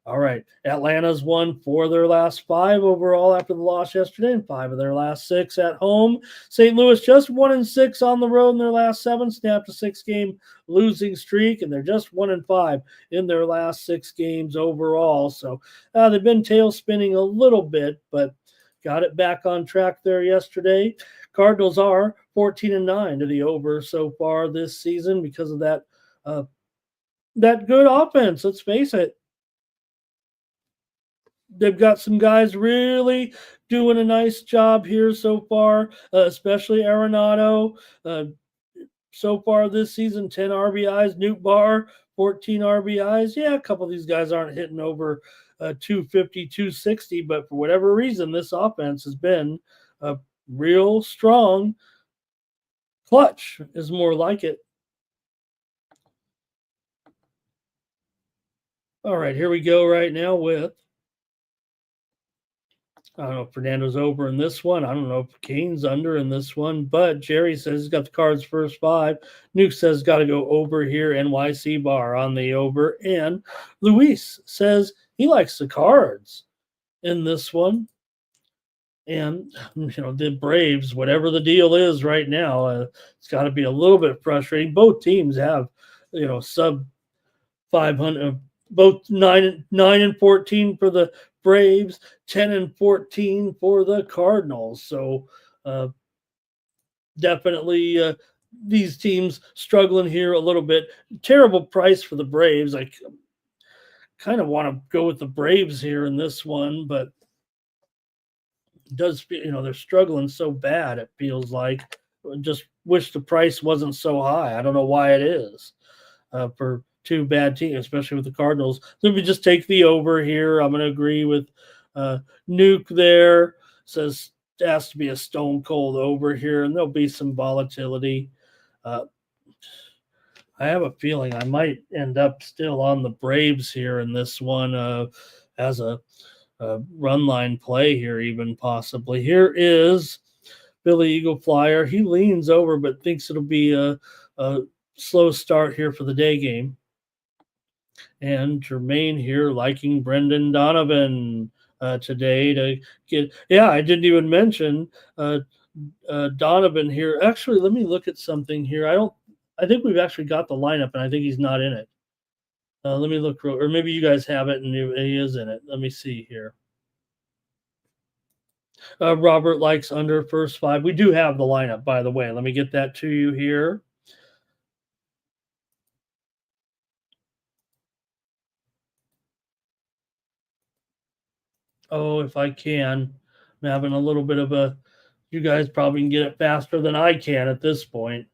All right. Atlanta's won 4 of their last 5 overall after the loss yesterday, and 5 of their last 6 at home. St. Louis just 1-6 on the road in their last 7, snapped a 6-game losing streak, and they're just 1-5 in their last 6 games overall. So they've been tail spinning a little bit, but got it back on track there yesterday. Cardinals are 14-9 to the over so far this season because of that good offense. Let's face it. They've got some guys really doing a nice job here so far, especially Arenado. So far this season, 10 RBIs. Newt Barr, 14 RBIs. Yeah, a couple of these guys aren't hitting over 250, 260, but for whatever reason, this offense has been real strong. Clutch is more like it. All right, here we go right now with I don't know if Fernando's over in this one. I don't know if Kane's under in this one, but Jerry says he's got the Cards first 5. Nuke says got to go over here. NYC bar on the over. And Luis says he likes the Cards in this one. And, the Braves, whatever the deal is right now, it's got to be a little bit frustrating. Both teams have, sub 500, both 9-14 for the Braves, 10-14 for the Cardinals. So definitely these teams struggling here a little bit. Terrible price for the Braves. I kind of want to go with the Braves here in this one, but it does, they're struggling so bad. It feels like just wish the price wasn't so high. I don't know why it is for 2 bad teams, especially with the Cardinals. Let me just take the over here. I'm going to agree with Nuke there. Says it has to be a stone cold over here, and there'll be some volatility. I have a feeling I might end up still on the Braves here in this one as a run line play here, even possibly. Here is Billy Eagle Flyer. He leans over, but thinks it'll be a slow start here for the day game. And Jermaine here liking Brendan Donovan today to get. Yeah, I didn't even mention Donovan here. Actually, let me look at something here. I think we've actually got the lineup, and I think he's not in it. Let me look, or maybe you guys have it, and he is in it. Let me see here. Robert likes under first 5. We do have the lineup, by the way. Let me get that to you here. Oh, if I can. I'm having a little bit of a. You guys probably can get it faster than I can at this point.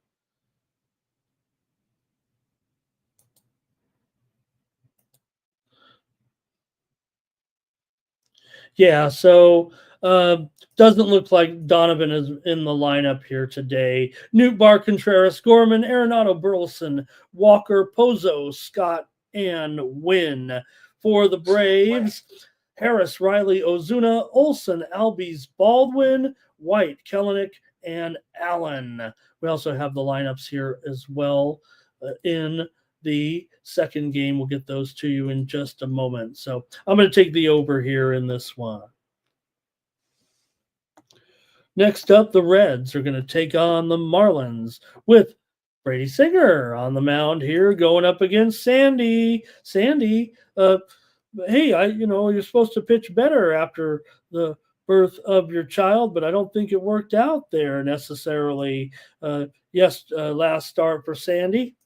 Yeah, so Doesn't look like Donovan is in the lineup here today. Newt Bar Contreras, Gorman, Arenado, Burleson, Walker, Pozo, Scott, and Wynn. For the Braves, Harris, Riley, Ozuna, Olson, Albies, Baldwin, White, Kellenic, and Allen. We also have the lineups here as well in the second game. We'll get those to you in just a moment. So I'm going to take the over here in this one. Next up, the Reds are going to take on the Marlins with Brady Singer on the mound here, going up against Sandy. Sandy, hey, you're supposed to pitch better after the birth of your child, but I don't think it worked out there necessarily. Last start for Sandy.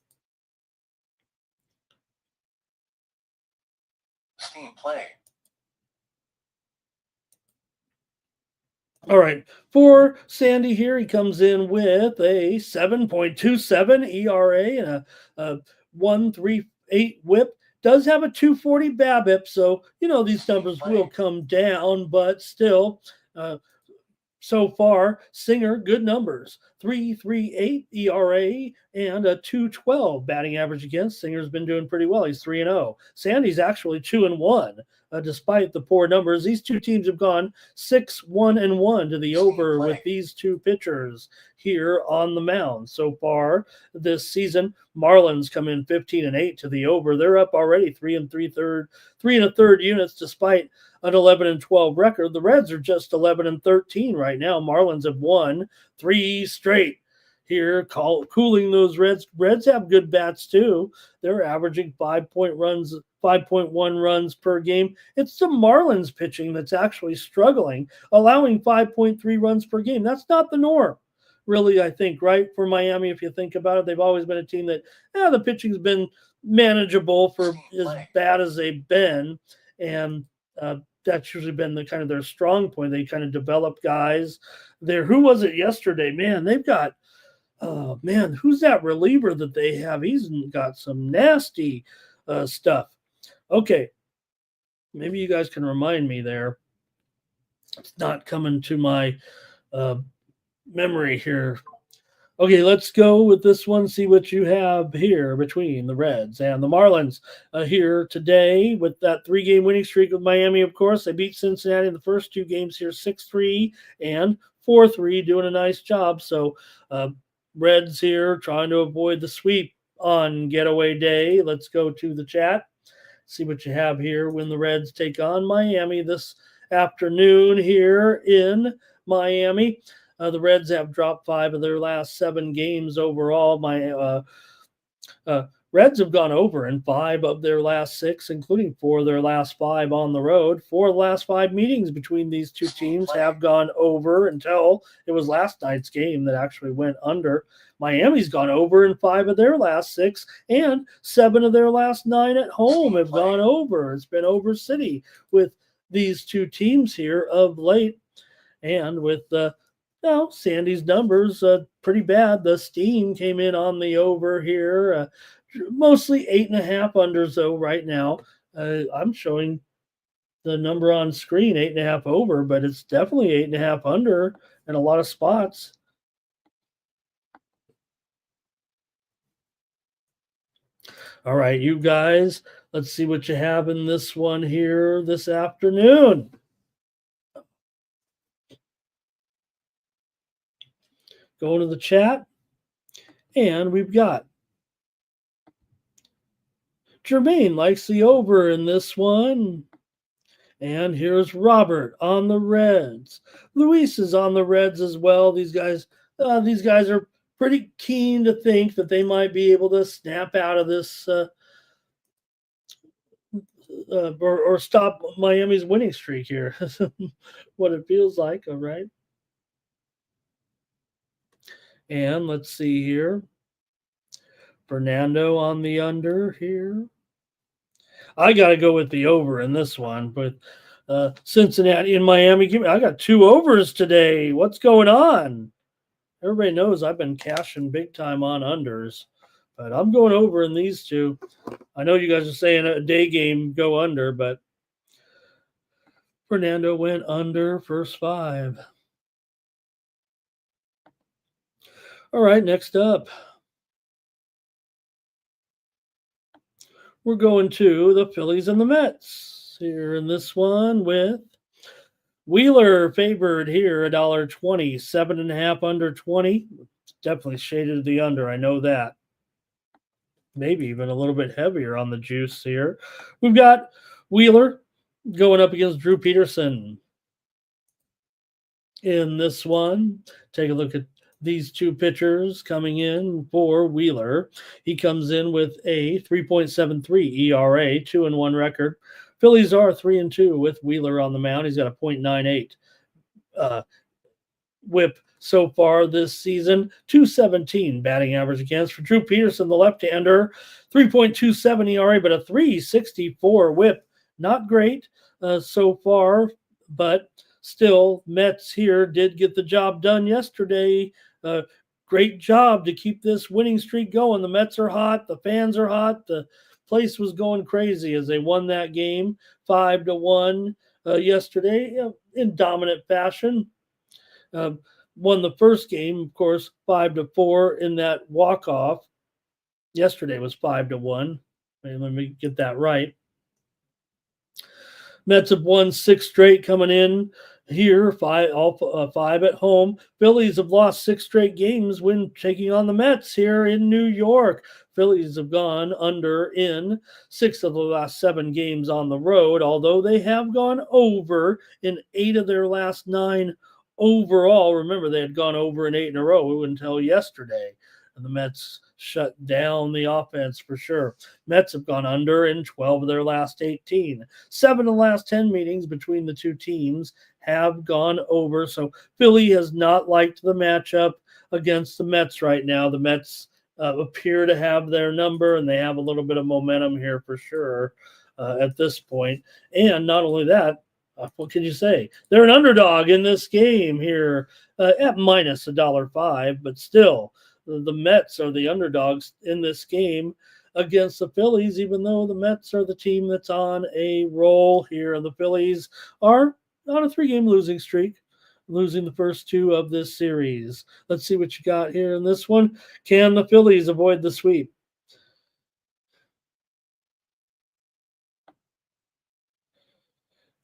Steam play. All right, for Sandy here, he comes in with a 7.27 ERA and a 1.38 WHIP. Does have a 240 BABIP, so these numbers will come down, but still, so far, Singer, good numbers. 3.38 ERA and a 2.12 batting average against. Singer's been doing pretty well. He's 3-0. Sandy's actually 2-1. Despite the poor numbers, these two teams have gone 6-1-1 to the over with these two pitchers here on the mound so far this season. Marlins come in 15-8 to the over. They're up already 3 1/3 units despite an 11-12 record. The Reds are just 11-13 right now. Marlins have won 3 straight here, cooling those Reds. Reds have good bats too. They're averaging 5.1 runs per game. It's the Marlins pitching that's actually struggling, allowing 5.3 runs per game. That's not the norm, really, I think, right? For Miami, if you think about it, they've always been a team that, the pitching's been manageable for as bad as they've been. And that's usually been the kind of their strong point. They kind of develop guys there. Who was it yesterday? Man, they've got, who's that reliever that they have? He's got some nasty stuff. Okay, maybe you guys can remind me there. It's not coming to my memory here. Okay, let's go with this one, see what you have here between the Reds and the Marlins here today with that 3-game winning streak with Miami, of course. They beat Cincinnati in the first 2 games here, 6-3 and 4-3, doing a nice job. So Reds here trying to avoid the sweep on getaway day. Let's go to the chat, see what you have here when the Reds take on Miami this afternoon here in Miami. The Reds have dropped 5 of their last 7 games overall. Reds have gone over in 5 of their last 6, including 4 of their last 5 on the road. 4 of the last 5 meetings between these two teams have gone over until it was last night's game that actually went under. Miami's gone over in 5 of their last 6, and 7 of their last 9 at home have gone over. It's been over city with these two teams here of late. And with Sandy's numbers pretty bad. The steam came in on the over here. Mostly 8.5 unders though right now. I'm showing the number on screen, 8.5 over, but it's definitely 8.5 under in a lot of spots. All right, you guys, let's see what you have in this one here this afternoon. Go to the chat, and we've got Jermaine likes the over in this one. And here's Robert on the Reds. Luis is on the Reds as well. These guys are pretty keen to think that they might be able to snap out of this or stop Miami's winning streak here. What it feels like, all right. And let's see here. Fernando on the under here. I got to go with the over in this one, but Cincinnati and Miami. I got 2 overs today. What's going on? Everybody knows I've been cashing big time on unders, but I'm going over in these 2. I know you guys are saying a day game go under, but Fernando went under first 5. All right, next up, we're going to the Phillies and the Mets here in this one with Wheeler favored here, $1.20, 7.5 under 20. Definitely shaded to the under. I know that. Maybe even a little bit heavier on the juice here. We've got Wheeler going up against Drew Peterson in this one. Take a look at these two pitchers coming in for Wheeler. He comes in with a 3.73 ERA, 2-1 record. Phillies are 3-2 with Wheeler on the mound. He's got a .98 whip so far this season, 217 batting average against. For Drew Peterson, the left-hander, 3.27 ERA, but a 364 whip. Not great so far, but still, Mets here did get the job done yesterday. Great job to keep this winning streak going. The Mets are hot. The fans are hot. The place was going crazy as they won that game 5-1 yesterday in dominant fashion. Won the first game, of course, 5-4 in that walk-off. Yesterday was 5-1. Let me get that right. Mets have won 6 straight coming in here, 5 at home. Phillies have lost 6 straight games when taking on the Mets here in New York. Phillies have gone under in 6 of the last 7 games on the road, although they have gone over in 8 of their last 9 overall. Remember, they had gone over in 8 in a row until yesterday. And the Mets shut down the offense for sure. Mets have gone under in 12 of their last 18. 7 of the last 10 meetings between the two teams have gone over. So Philly has not liked the matchup against the Mets right now. The Mets appear to have their number, and they have a little bit of momentum here for sure at this point. And not only that, what can you say? They're an underdog in this game here at minus $1.05, but still, the Mets are the underdogs in this game against the Phillies, even though the Mets are the team that's on a roll here. And the Phillies are on a 3-game losing streak, losing the first 2 of this series. Let's see what you got here in this one. Can the Phillies avoid the sweep?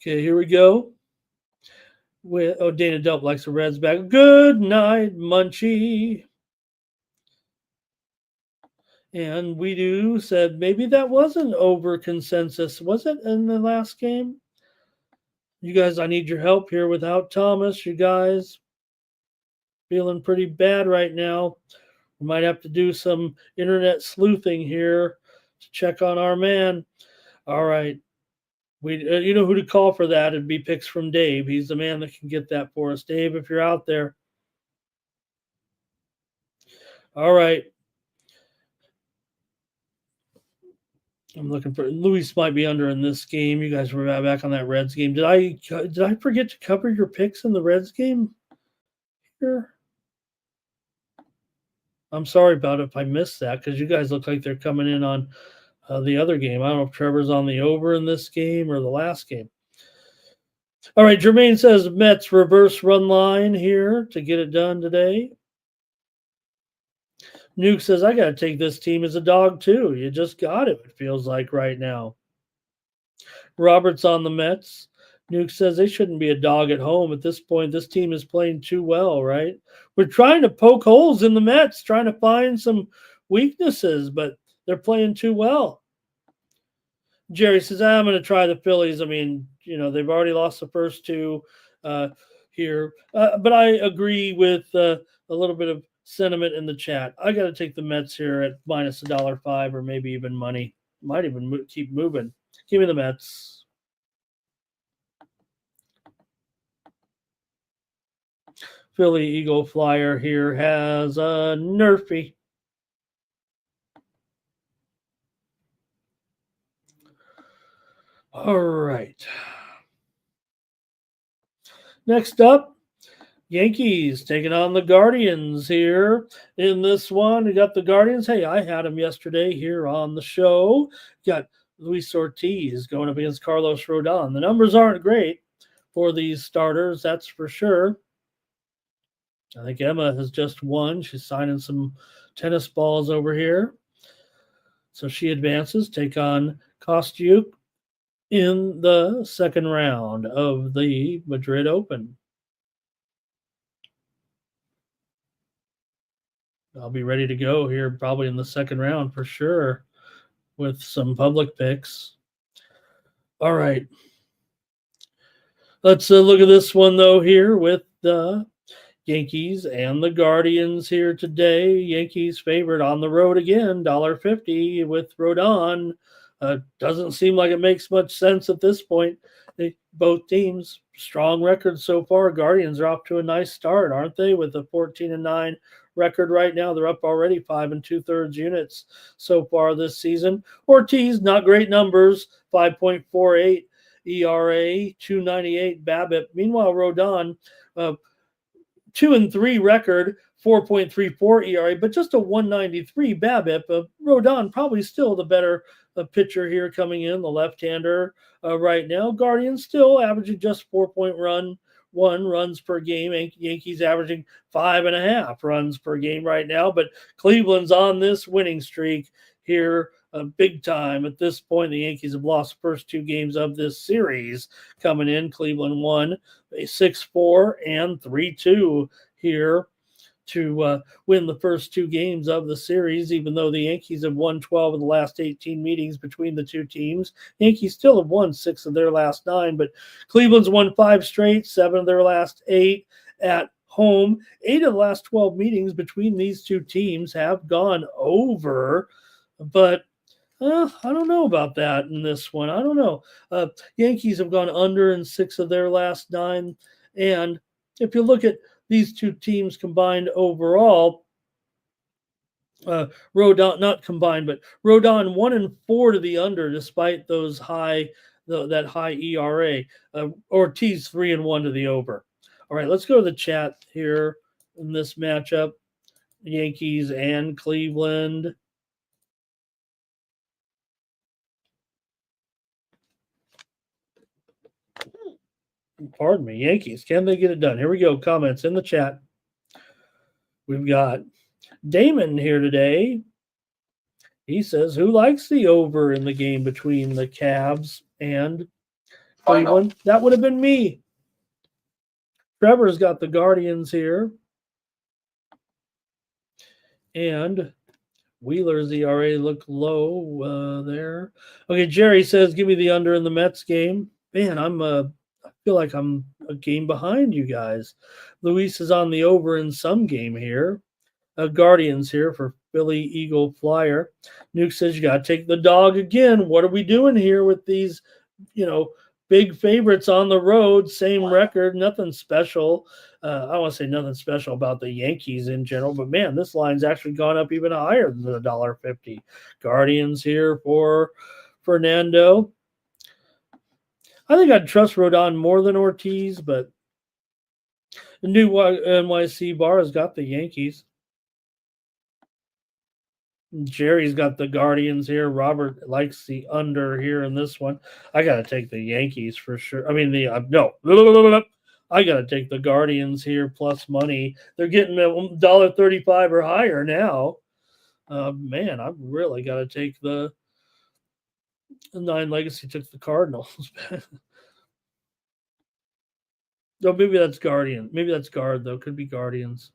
Okay, here we go. Dana Delp likes the Reds back. Good night, Munchie. And we do said maybe that wasn't over consensus. Was it in the last game? You guys, I need your help here without Thomas. You guys feeling pretty bad right now. We might have to do some internet sleuthing here to check on our man. All right. You know who to call for that. It'd be picks from Dave. He's the man that can get that for us. Dave, if you're out there. All right. I'm looking for Luis might be under in this game. You guys were back on that Reds game. Did I forget to cover your picks in the Reds game here? I'm sorry about it if I missed that because you guys look like they're coming in on the other game. I don't know if Trevor's on the over in this game or the last game. All right, Jermaine says Mets reverse run line here to get it done today. Nuke says, I got to take this team as a dog, too. You just got it feels like right now. Robert's on the Mets. Nuke says they shouldn't be a dog at home at this point. This team is playing too well, right? We're trying to poke holes in the Mets, trying to find some weaknesses, but they're playing too well. Jerry says, I'm going to try the Phillies. I mean, they've already lost the first 2 here. But I agree with a little bit of sentiment in the chat. I got to take the Mets here at minus $1.05 or maybe even money. Might even keep moving. Give me the Mets. Philly Eagle Flyer here has a Nerfy. All right. Next up, Yankees taking on the Guardians here in this one. We got the Guardians. Hey, I had them yesterday here on the show. Got Luis Ortiz going up against Carlos Rodon. The numbers aren't great, for these starters, that's for sure. I think Emma has just won. She's signing some tennis balls over here. So she advances, take on Kostyuk in the second round of the Madrid Open. I'll be ready to go here probably in the second round for sure with some public picks. All right. Let's look at this one, though, here with the Yankees and the Guardians here today. Yankees favored on the road again, $1.50 with Rodon. Doesn't seem like it makes much sense at this point. Both teams, strong records so far. Guardians are off to a nice start, aren't they? With a 14-9 record right now. They're up already 5 2/3 units so far this season. Ortiz, not great numbers, 5.48 ERA, 2.98 BABIP. Meanwhile, Rodon, 2-3 record, 4.34 ERA, but just a 193 BABIP. Rodon probably still the better pitcher here coming in, the left-hander right now. Guardians still averaging just 4.1 runs per game. Yankees averaging 5.5 runs per game right now, but Cleveland's on this winning streak here big time. At this point, the Yankees have lost the first 2 games of this series coming in. Cleveland won a 6-4 and 3-2 here to win the first 2 games of the series, even though the Yankees have won 12 of the last 18 meetings between the 2 teams. Yankees still have won 6 of their last 9, but Cleveland's won 5 straight, 7 of their last 8 at home. 8 of the last 12 meetings between these 2 teams have gone over, but I don't know about that in this one. I don't know. Yankees have gone under in 6 of their last 9. And if you look at these 2 teams combined overall, Rodon, not combined, but Rodon 1-4 to the under despite those that high ERA. Ortiz 3-1 to the over. All right, let's go to the chat here in this matchup. Yankees and Cleveland. Pardon me, Yankees. Can they get it done? Here we go. Comments in the chat. We've got Damon here today. He says, who likes the over in the game between the Cavs and Cleveland? That would have been me. Trevor's got the Guardians here. And Wheeler's ERA look low there. Okay, Jerry says, give me the under in the Mets game. Man, I feel like I'm a game behind you guys. Luis is on the over in some game here. Guardians here for Philly Eagle Flyer. Nuke says you got to take the dog again. What are we doing here with these, big favorites on the road? Same record, nothing special. I don't want to say nothing special about the Yankees in general, but man, this line's actually gone up even higher than the $1.50. Guardians here for Fernando. I think I'd trust Rodon more than Ortiz, but the new NYC bar has got the Yankees. Jerry's got the Guardians here. Robert likes the under here in this one. I got to take the Yankees for sure. I mean, I got to take the Guardians here plus money. They're getting $1.35 or higher now. Man, I've really got to take the 9 Legacy took the Cardinals. No, maybe that's Guardian. Maybe that's Guard, though. Could be Guardians.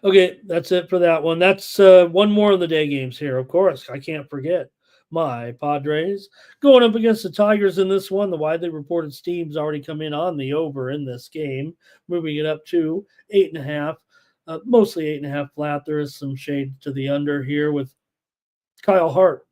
Okay, that's it for that one. That's one more of the day games here, of course. I can't forget my Padres going up against the Tigers in this one. The widely reported steam's already come in on the over in this game, moving it up to 8.5, mostly 8.5 flat. There is some shade to the under here with Kyle Hart,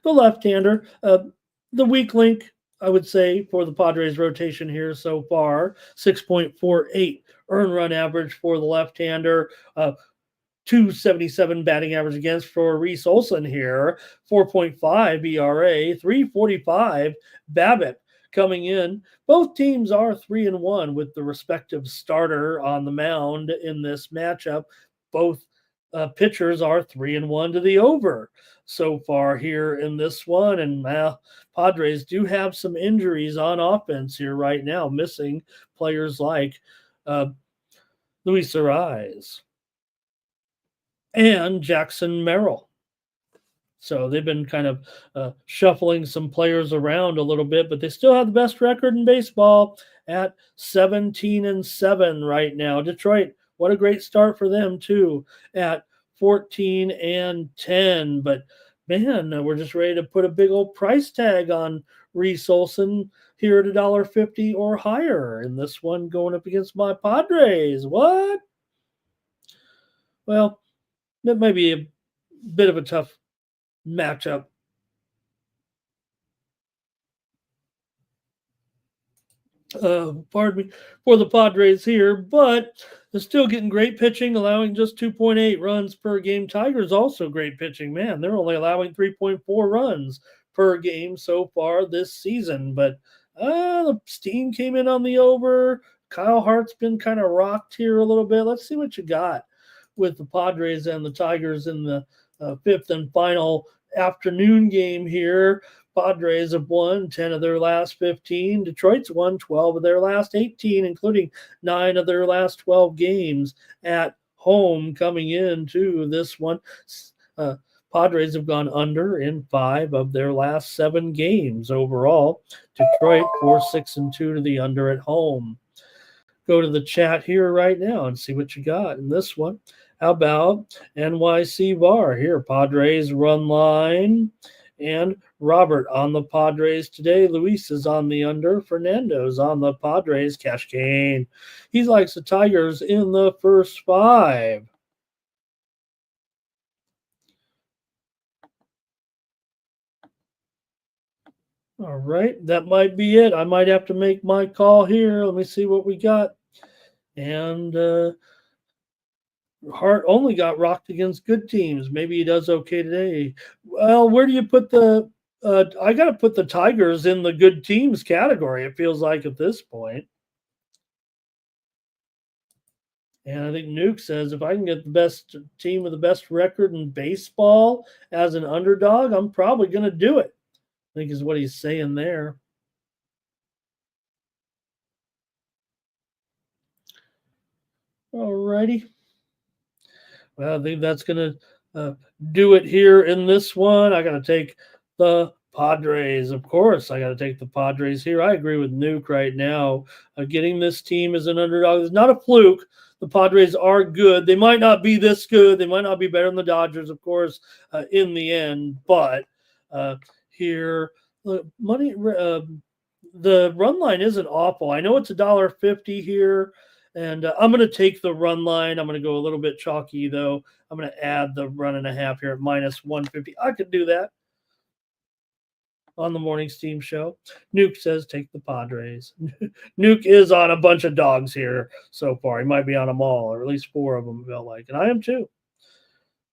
the left-hander. The weak link, I would say, for the Padres rotation here so far, 6.48 earned run average for the left-hander, 277 batting average against for Reese Olson here, 4.5 ERA, 345 BABIP coming in. Both teams are 3-1 with the respective starter on the mound in this matchup. Both pitchers are 3-1 to the over so far here in this one. And Padres do have some injuries on offense here right now, missing players like Luis Ariz and Jackson Merrill. So they've been kind of shuffling some players around a little bit, but they still have the best record in baseball at 17-7 right now. Detroit, what a great start for them too, at 14-10. But man, we're just ready to put a big old price tag on Reese Olson here at $1.50 or higher in this one going up against my Padres. What? Well, that may be a bit of a tough matchup. Pardon me, for the Padres here, but they're still getting great pitching, allowing just 2.8 runs per game. Tigers also great pitching. Man, they're only allowing 3.4 runs per game so far this season. But the steam came in on the over. Kyle Hart's been kind of rocked here a little bit. Let's see what you got with the Padres and the Tigers in the fifth and final afternoon game here. Padres have won 10 of their last 15. Detroit's won 12 of their last 18, including 9 of their last 12 games at home coming into this one. Padres have gone under in 5 of their last 7 games overall. Detroit 4-6-2 to the under at home. Go to the chat here right now and see what you got in this one. How about NYC Bar here? Padres run line. And Robert on the Padres today. Luis is on the under. Fernando's on the Padres. Cash Kane. He likes the Tigers in the first 5. All right, that might be it. I might have to make my call here. Let me see what we got. And Hart only got rocked against good teams. Maybe he does okay today. Well, where do you put the I got to put the Tigers in the good teams category, it feels like at this point. And I think Nuke says if I can get the best team with the best record in baseball as an underdog, I'm probably going to do it, I think is what he's saying there. All righty. Well, I think that's going to do it here in this one. I got to take the Padres. Of course, I got to take the Padres here. I agree with Nuke right now. Getting this team as an underdog is not a fluke. The Padres are good. They might not be this good. They might not be better than the Dodgers, of course, in the end. But here, the run line isn't awful. I know it's $1.50 here. And I'm going to take the run line. I'm going to go a little bit chalky, though. I'm going to add the run and a half here at -150. I could do that on the morning steam show. Nuke says take the Padres. Nuke is on a bunch of dogs here so far. He might be on them all, or at least 4 of them, it felt like. And I am too.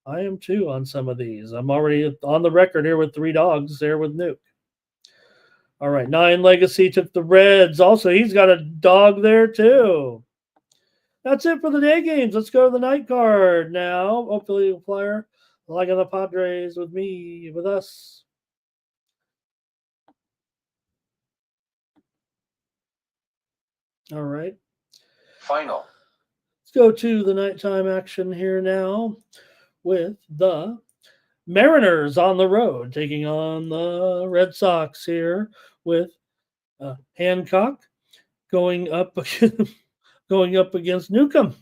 I am too on some of these. I'm already on the record here with 3 dogs there with Nuke. All right, 9 Legacy took the Reds. Also, he's got a dog there too. That's it for the day games. Let's go to the night card now. Hopefully, a player like the Padres with me, with us. All right. Final. Let's go to the nighttime action here now with the Mariners on the road taking on the Red Sox here with Hancock going up against Newcomb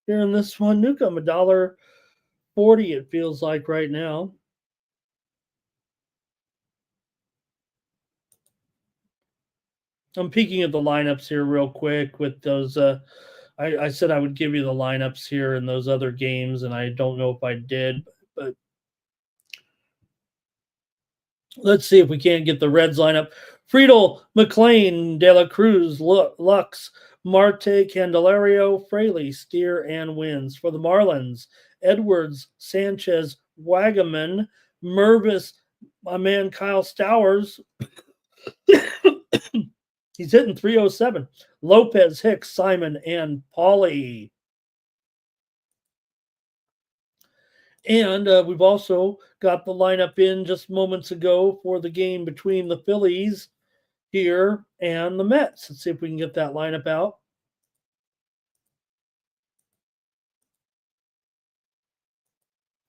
here in this one. Newcomb, $1.40 it feels like right now. I'm peeking at the lineups here real quick with those. I said I would give you the lineups here in those other games, and I don't know if I did, but let's see if we can't get the Reds lineup. Friedel, McLean, De La Cruz, Lux, Marte, Candelario, Fraley, Steer, and Wins. For the Marlins, Edwards, Sanchez, Wagaman, Mervis, my man Kyle Stowers. He's hitting 307. Lopez, Hicks, Simon, and Pauly. And we've also got the lineup in just moments ago for the game between the Phillies here and the Mets. Let's see if we can get that lineup out.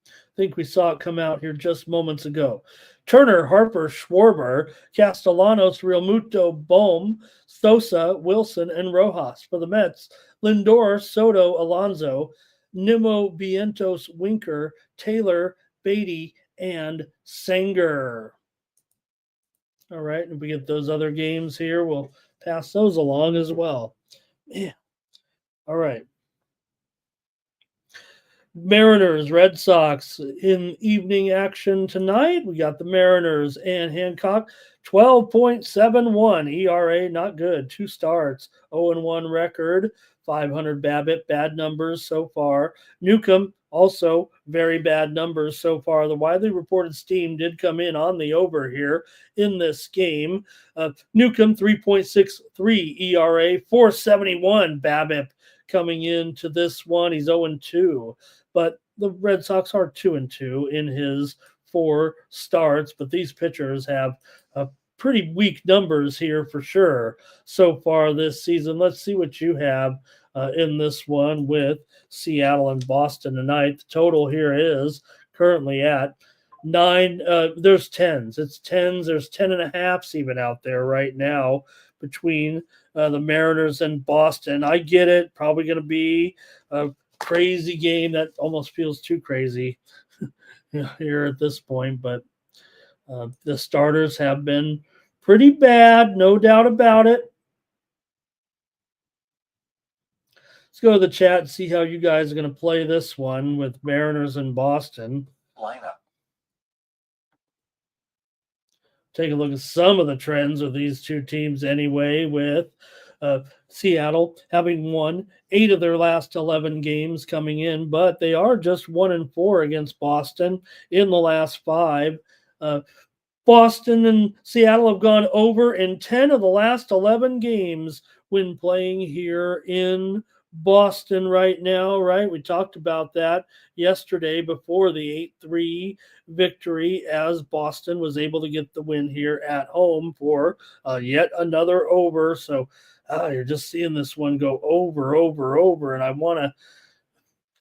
I think we saw it come out here just moments ago. Turner, Harper, Schwarber, Castellanos, Realmuto, Bohm, Sosa, Wilson, and Rojas. For the Mets, Lindor, Soto, Alonso, Nimmo, Vientos, Winker, Taylor, Beatty, and Sanger. All right, if we get those other games here, we'll pass those along as well. Yeah. All right. Mariners, Red Sox in evening action tonight. We got the Mariners and Hancock, 12.71 ERA, not good. 2 starts, 0-1 record, 500 BABIP, bad numbers so far. Newcomb, also very bad numbers so far. The widely reported steam did come in on the over here in this game. Newcomb, 3.63 ERA, 471 BABIP coming into this one. He's 0-2. But the Red Sox are 2-2 in his 4 starts. But these pitchers have pretty weak numbers here for sure so far this season. Let's see what you have in this one with Seattle and Boston tonight. The total here is currently at 9. There's 10s. It's 10s. There's 10.5s even out there right now between the Mariners and Boston. I get it. Probably going to be a crazy game that almost feels too crazy here at this point, but the starters have been pretty bad, no doubt about it. Let's go to the chat and see how you guys are going to play this one with Mariners and Boston. Lineup. Take a look at some of the trends of these two teams anyway, with Seattle having won 8 of their last 11 games coming in, but they are just 1-4 against Boston in the last 5. Boston and Seattle have gone over in 10 of the last 11 games when playing here in Boston right now, right? We talked about that yesterday before the 8-3 victory, as Boston was able to get the win here at home for yet another over. So you're just seeing this one go over, and I want to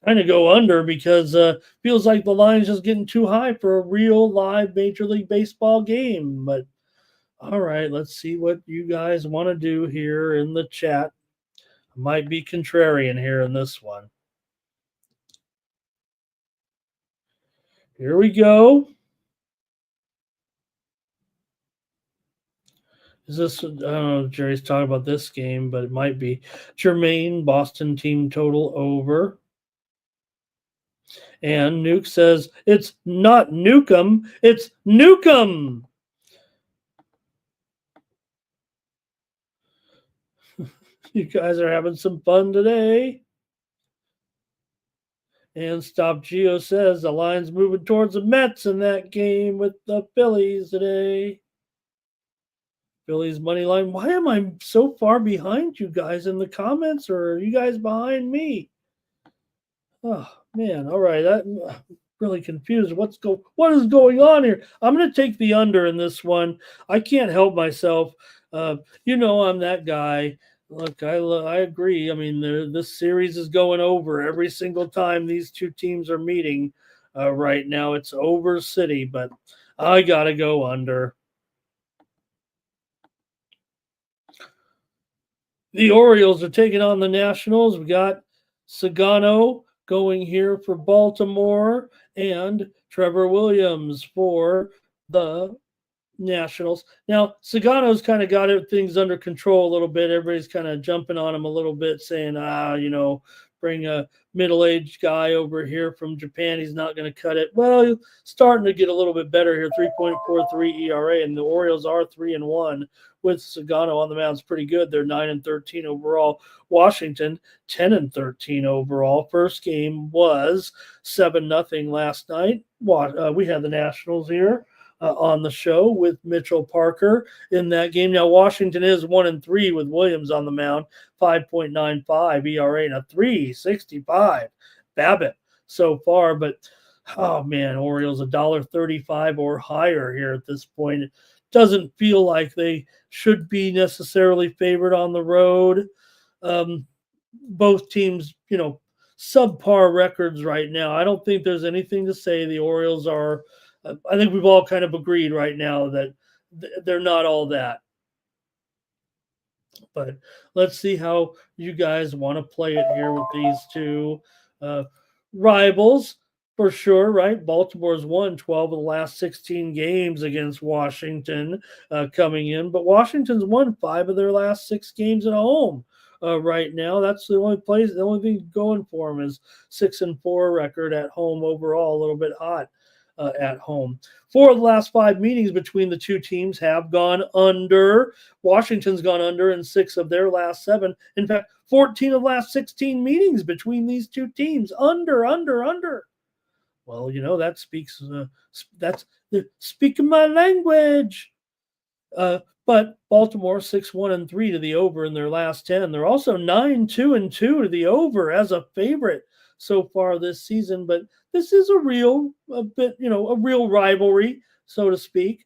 kind of go under because feels like the line's just getting too high for a real live Major League Baseball game. But all right, let's see what you guys want to do here in the chat. I might be contrarian here in this one. Here we go. Is this, I don't know if Jerry's talking about this game, but it might be Jermaine, Boston team total over. And Nuke says, it's not Newcomb, it's Newcomb. You guys are having some fun today. And Stop Geo says the line's moving towards the Mets in that game with the Phillies today. Phillies money line. Why am I so far behind you guys in the comments, or are you guys behind me? Oh man, all right. I'm really confused. What is going on here? I'm going to take the under in this one. I can't help myself. You know I'm that guy. Look, I agree. I mean, this series is going over every single time these two teams are meeting. Right now, it's over city, but I gotta go under. The Orioles are taking on the Nationals. We got Sagano going here for Baltimore and Trevor Williams for the Nationals. Now, Sagano's kind of got things under control a little bit. Everybody's kind of jumping on him a little bit, saying, bring a middle-aged guy over here from Japan. He's not going to cut it. Well, he's starting to get a little bit better here, 3.43 ERA, and the Orioles are 3-1 with Sagano on the mound. It's pretty good. They're 9-13 overall. Washington, 10-13 overall. First game was 7-0 last night. We had the Nationals here on the show with Mitchell Parker in that game. Now, Washington is 1-3 with Williams on the mound, 5.95 ERA and a 3.65 BABIP so far. But Oh man, Orioles $1.35 or higher here at this point. It doesn't feel like they should be necessarily favored on the road. Um, both teams, subpar records right now. I don't think there's anything to say the Orioles are. I think we've all kind of agreed right now that they're not all that. But let's see how you guys want to play it here with these two uh, rivals for sure, right? Baltimore's won 12 of the last 16 games against Washington coming in, but Washington's won 5 of their last 6 games at home. Right now, that's the only place. The only thing going for them is 6-4 record at home overall. A little bit hot at home. 4 of the last 5 meetings between the two teams have gone under. Washington's gone under in 6 of their last 7. In fact, 14 of the last 16 meetings between these two teams. Under. Well, that speaks, that's speaking my language. But Baltimore 6-1-3 to the over in their last 10. They're also 9-2-2 to the over as a favorite so far this season. But this is a real rivalry, so to speak.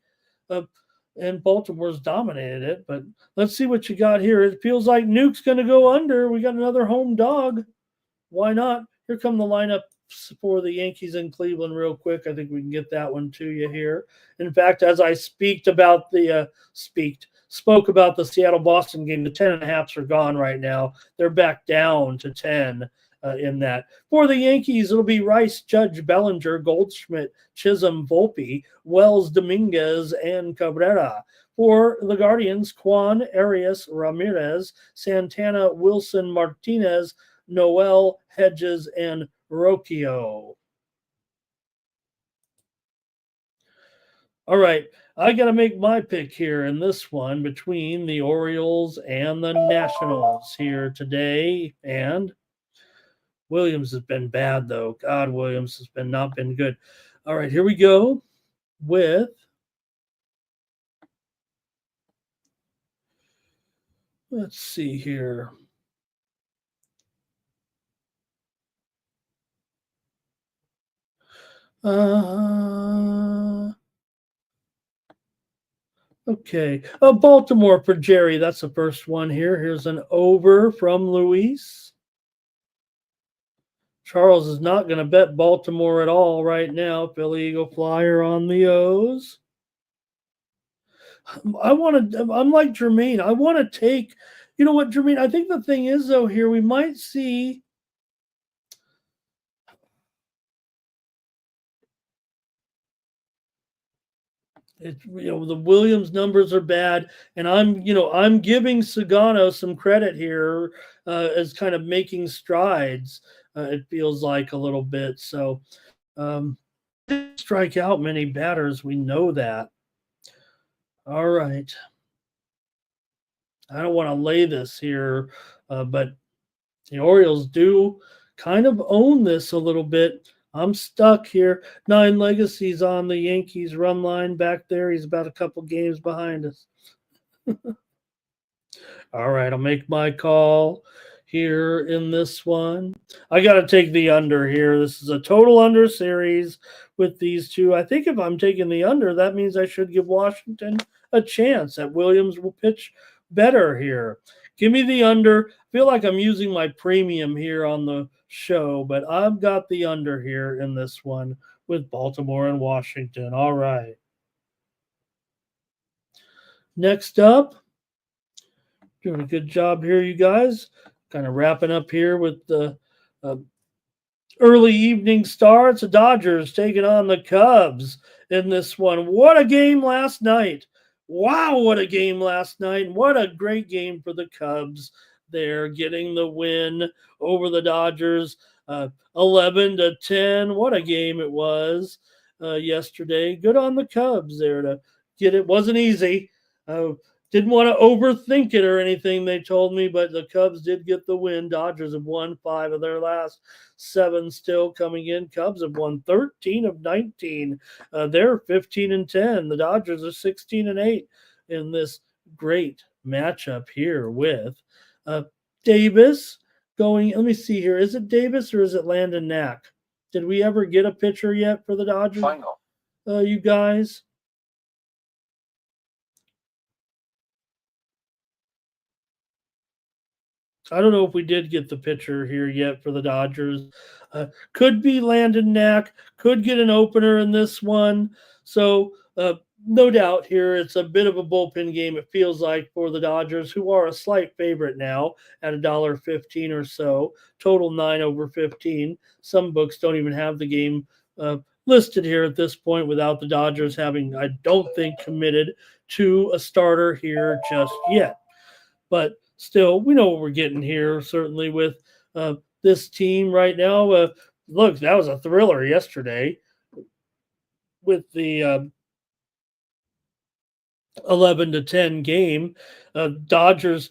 And Baltimore's dominated it. But let's see what you got here. It feels like Nuke's going to go under. We got another home dog. Why not? Here come the lineup for the Yankees in Cleveland real quick. I think we can get that one to you here. In fact, as I spoke about the Seattle-Boston game, the 10.5s are gone right now. They're back down to 10 in that. For the Yankees, it'll be Rice, Judge, Bellinger, Goldschmidt, Chisholm, Volpe, Wells, Dominguez, and Cabrera. For the Guardians, Kwan, Arias, Ramirez, Santana, Wilson, Martinez, Noel, Hedges, and Rocchio. All right, I got to make my pick here in this one between the Orioles and the Nationals here today. And Williams has been bad, though. God, Williams has not been good. All right, here we go with let's see here. Okay. Baltimore for Jerry. That's the first one here. Here's an over from Luis. Charles is not going to bet Baltimore at all right now. Philly Eagle Flyer on the O's. I'm like Jermaine. I want to take, you know what, Jermaine? I think the thing is, though, here we might see. The Williams numbers are bad, and I'm giving Sagano some credit here as kind of making strides. It feels like a little bit. So, strike out many batters. We know that. All right. I don't want to lay this here, but the Orioles do kind of own this a little bit. I'm stuck here. 9 legacies on the Yankees run line back there. He's about a couple games behind us. All right, I'll make my call here in this one. I got to take the under here. This is a total under series with these two. I think if I'm taking the under, that means I should give Washington a chance that Williams will pitch better here. Give me the under. I feel like I'm using my premium here on the show, but I've got the under here in this one with Baltimore and Washington. All right. Next up, doing a good job here, you guys. Kind of wrapping up here with the early evening starts. The Dodgers taking on the Cubs in this one. What a game last night. Wow, what a game last night. What a great game for the Cubs. They're getting the win over the Dodgers, 11-10. What a game it was yesterday. Good on the Cubs there to get it. Wasn't easy. Didn't want to overthink it or anything, they told me, but the Cubs did get the win. Dodgers have won 5 of their last 7 still coming in. Cubs have won 13 of 19. They're 15-10. The Dodgers are 16-8 in this great matchup here with Davis going. Let me see here. Is it Davis or is it Landon Knack? Did we ever get a pitcher yet for the Dodgers? Final. You guys? I don't know if we did get the pitcher here yet for the Dodgers. Could be Landon Knack, could get an opener in this one. So, no doubt here, it's a bit of a bullpen game, it feels like, for the Dodgers, who are a slight favorite now at $1.15 or so. Total 9 over 15. Some books don't even have the game listed here at this point without the Dodgers having, I don't think, committed to a starter here just yet. But still, we know what we're getting here, certainly with this team right now. Look, that was a thriller yesterday with the 11-10 game. Dodgers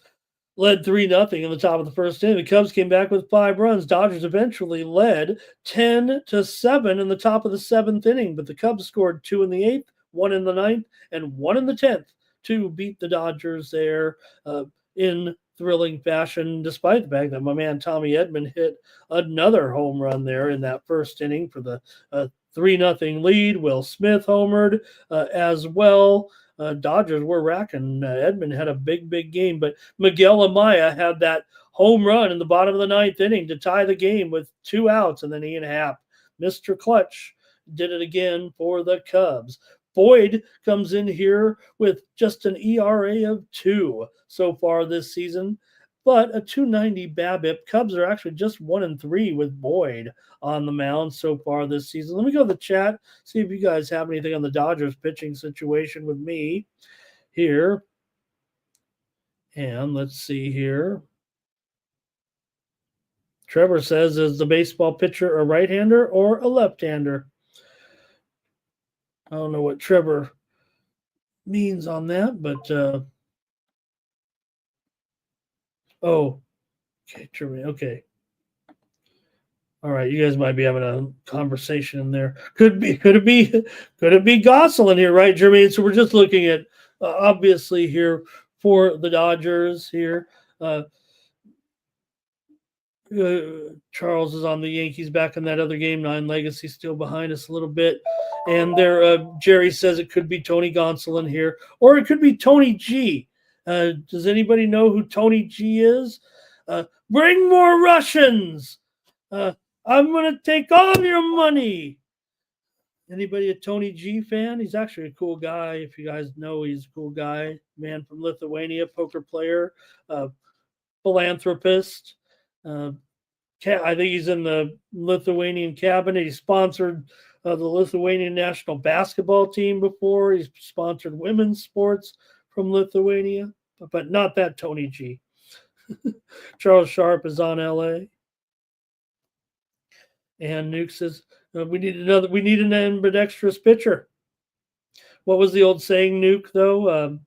led 3-0 in the top of the first inning. The Cubs came back with 5 runs. Dodgers eventually led 10-7 in the top of the 7th inning, but the Cubs scored 2 in the 8th, 1 in the 9th, and 1 in the 10th to beat the Dodgers there in thrilling fashion, despite the fact that my man Tommy Edman hit another home run there in that first inning for the 3-0 lead. Will Smith homered as well. Dodgers were racking. Edman had a big game, but Miguel Amaya had that home run in the bottom of the 9th inning to tie the game with 2 outs, and then Ian Happ, Mr. Clutch, did it again for the Cubs. Boyd comes in here with just an ERA of 2 so far this season, but a 290 BABIP. Cubs are actually just 1-3 with Boyd on the mound so far this season. Let me go to the chat, see if you guys have anything on the Dodgers pitching situation with me here. And let's see here. Trevor says, is the baseball pitcher a right-hander or a left-hander? I don't know what Trevor means on that, but okay, Trevor, okay. All right, you guys might be having a conversation in there. Could it be Gosselin here, right, Jermaine? So we're just looking at obviously here for the Dodgers here. Charles is on the Yankees back in that other game. 9 Legacy still behind us a little bit. And there, Jerry says it could be Tony Gonsolin here, or it could be Tony G. Does anybody know who Tony G is? Bring more Russians. I'm going to take all of your money. Anybody a Tony G fan? He's actually a cool guy. If you guys know, he's a cool guy. Man from Lithuania, poker player, philanthropist. I think he's in the Lithuanian cabinet. He sponsored the Lithuanian national basketball team before. He's sponsored women's sports from Lithuania, but not that Tony G. Charles Sharp is on LA. And Nuke says, we need an ambidextrous pitcher. What was the old saying, Nuke, though?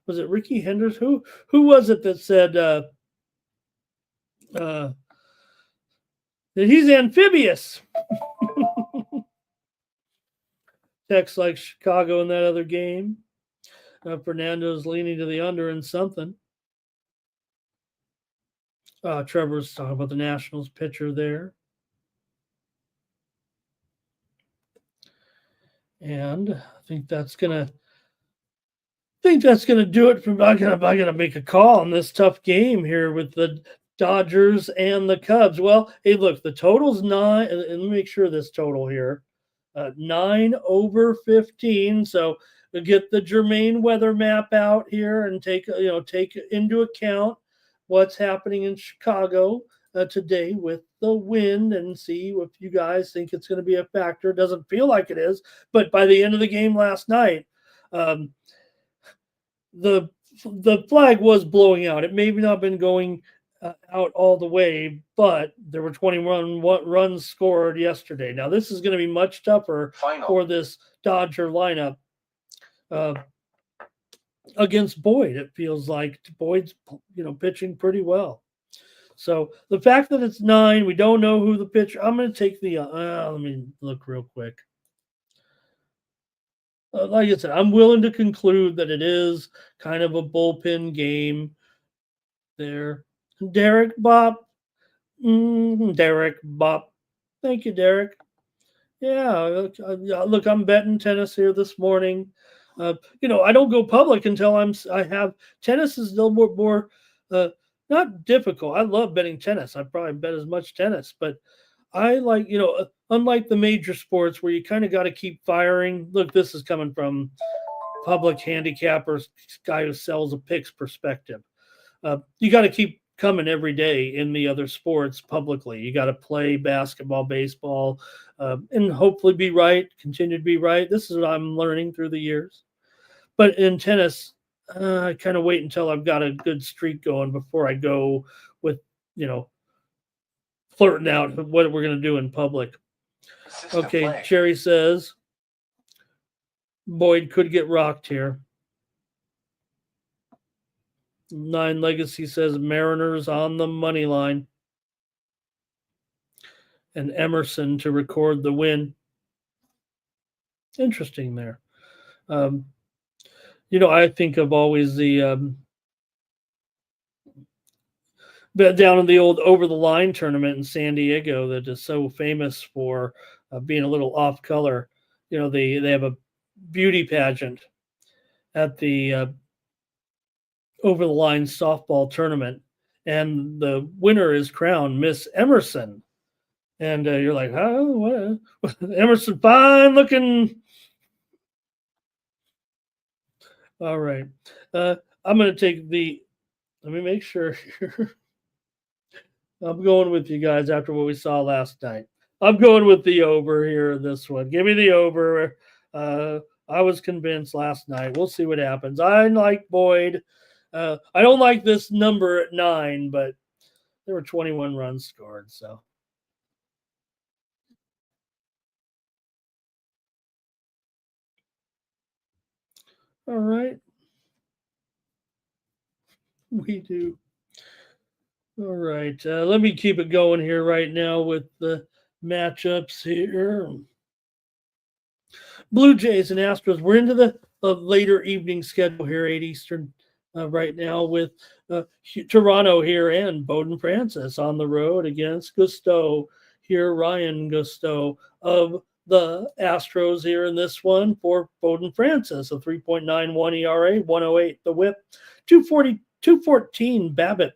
Was it Ricky Henderson? Who was it that said that he's amphibious? Text like Chicago in that other game. Fernando's leaning to the under in something. Trevor's talking about the Nationals pitcher there. And I think that's gonna do it. I gotta make a call on this tough game here with the Dodgers and the Cubs. Well, hey, look, the total's 9, and let me make sure this total here, 9 over 15. So we'll get the Jermaine weather map out here and take into account what's happening in Chicago today with the wind, and see if you guys think it's going to be a factor. It doesn't feel like it is, but by the end of the game last night, the flag was blowing out. It may not have been going out all the way, but there were 21 runs scored yesterday. Now this is going to be much tougher for this Dodger lineup against Boyd. It feels like Boyd's pitching pretty well. So the fact that it's 9, we don't know who the pitcher. I'm going to take the. Let me look real quick. Like I said, I'm willing to conclude that it is kind of a bullpen game there. Derek Bob, Derek Bop. Thank you, Derek. Yeah, look, I'm betting tennis here this morning. I don't go public until I have tennis is a little more not difficult. I love betting tennis. I probably bet as much tennis, but I like, unlike the major sports where you kind of got to keep firing. Look, this is coming from public handicappers, guy who sells a picks perspective. You got to keep coming every day in the other sports publicly. You got to play basketball, baseball, and hopefully be right, continue to be right. This is what I'm learning through the years. But in tennis, I kind of wait until I've got a good streak going before I go with, flirting out what we're going to do in public. Okay, Cherry says Boyd could get rocked here. Nine Legacy says Mariners on the money line. And Emerson to record the win. Interesting there. I think of always the down in the old over the line tournament in San Diego that is so famous for being a little off color. They have a beauty pageant at the over the line softball tournament, and the winner is crowned Miss Emerson. And you're like, oh, what? Emerson, fine looking. All right. I'm going to take let me make sure here. I'm going with you guys after what we saw last night. I'm going with the over here in this one. Give me the over. I was convinced last night. We'll see what happens. I like Boyd. I don't like this number at 9, but there were 21 runs scored, so. All right. We do. All right. Let me keep it going here right now with the matchups here. Blue Jays and Astros. We're into the later evening schedule here, 8 Eastern, right now with Toronto here and Bowden Francis on the road against Gusteau here. Ryan Gusteau of the Astros here in this one for Bowden Francis, a 3.91 ERA, 108 the whip, 214 BABIP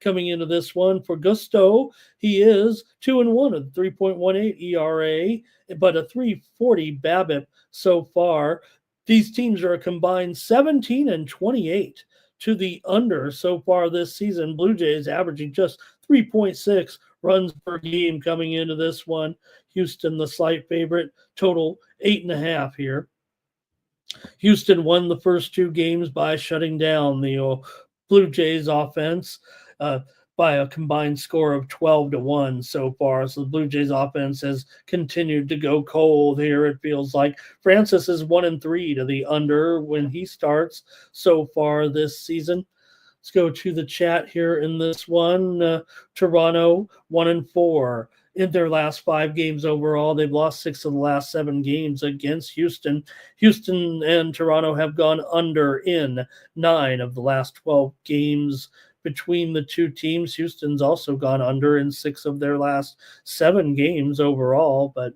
coming into this one for Gusteau. He is 2-1 at 3.18 ERA, but a 340 BABIP so far. These teams are a combined 17 and 28 to the under so far this season. Blue Jays averaging just 3.6 runs per game coming into this one. Houston, the slight favorite, total 8.5 here. Houston won the first 2 games by shutting down the Blue Jays offense by a combined score of 12-1 so far. So the Blue Jays offense has continued to go cold here. It feels like Francis is 1-3 to the under when he starts so far this season. Let's go to the chat here in this one. Toronto 1-4 in their last 5 games overall. They've lost 6 of the last 7 games against Houston. Houston and Toronto have gone under in 9 of the last 12 games between the two teams. Houston's also gone under in 6 of their last 7 games overall, but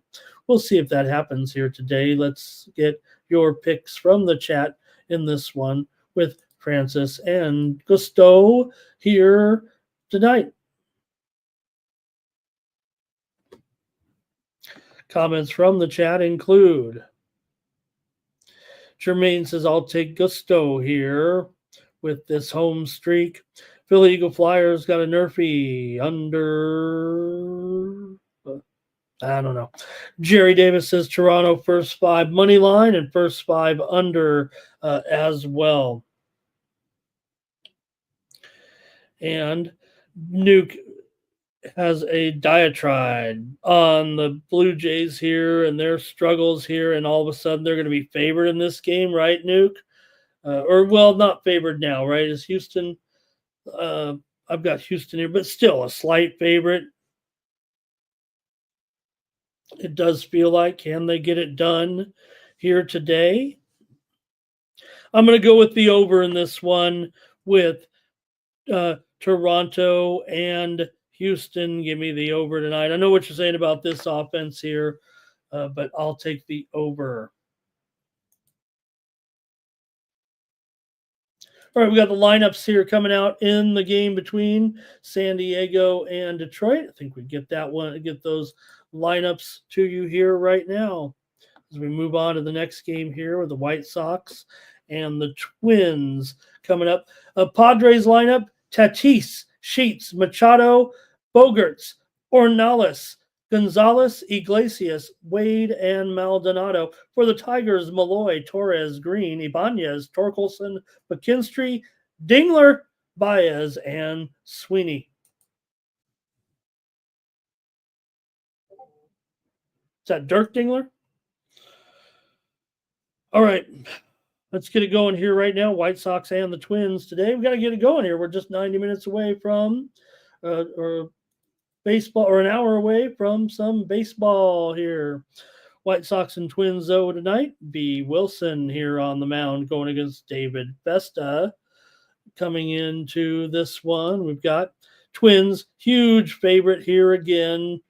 we'll see if that happens here today. Let's get your picks from the chat in this one with Francis and Gusteau here tonight. Comments from the chat include Jermaine says, I'll take Gusteau here with this home streak. Philly Eagle Flyers got a nerfy under. I don't know. Jerry Davis says Toronto first 5 money line and first 5 under as well. And Nuke has a diatribe on the Blue Jays here and their struggles here, and all of a sudden they're going to be favored in this game, right, Nuke? Not favored now, right? Is Houston? I've got Houston here, but still a slight favorite. It does feel like, can they get it done here today? I'm going to go with the over in this one with Toronto and Houston, give me the over tonight. I know what you're saying about this offense here, but I'll take the over. All right, we got the lineups here coming out in the game between San Diego and Detroit. I think we get those lineups to you here right now as we move on to the next game here with the White Sox and the Twins coming up. Padres lineup: Tatis, Sheets, Machado, Bogarts, Ornelas, Gonzalez, Iglesias, Wade, and Maldonado. For the Tigers: Malloy, Torres, Green, Ibanez, Torkelson, McKinstry, Dingler, Baez, and Sweeney. Is that Dirk Dingler? All right. Let's get it going here right now. White Sox and the Twins today. We got to get it going here. We're just 90 minutes away from or baseball, or an hour away from some baseball here. White Sox and Twins, though, tonight. B. Wilson here on the mound going against David Vesta. Coming into this one, we've got Twins, huge favorite here again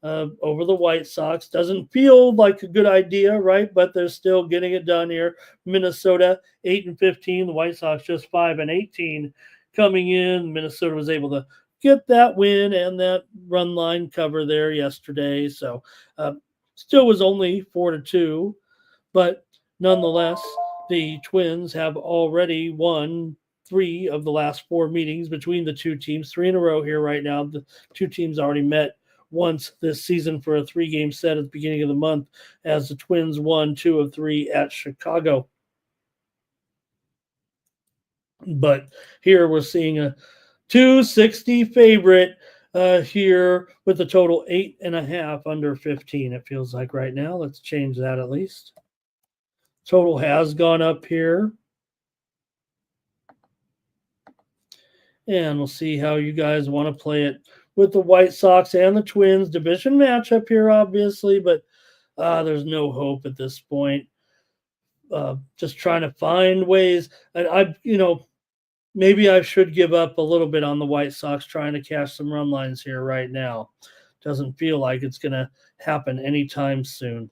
over the White Sox. Doesn't feel like a good idea, right? But they're still getting it done here. Minnesota 8-15. The White Sox just 5-18 coming in. Minnesota was able to get that win and that run line cover there yesterday. So still was only 4-2, but nonetheless, the Twins have already won 3 of the last 4 meetings between the two teams, 3 in a row here right now. The two teams already met once this season for a 3-game set at the beginning of the month, as the Twins won 2 of 3 at Chicago. But here we're seeing a 260 favorite here with a total 8.5 under 15. It feels like right now. Let's change that at least. Total has gone up here. And we'll see how you guys want to play it with the White Sox and the Twins. Division matchup here, obviously, but there's no hope at this point. Just trying to find ways. Maybe I should give up a little bit on the White Sox trying to cash some run lines here right now. Doesn't feel like it's going to happen anytime soon.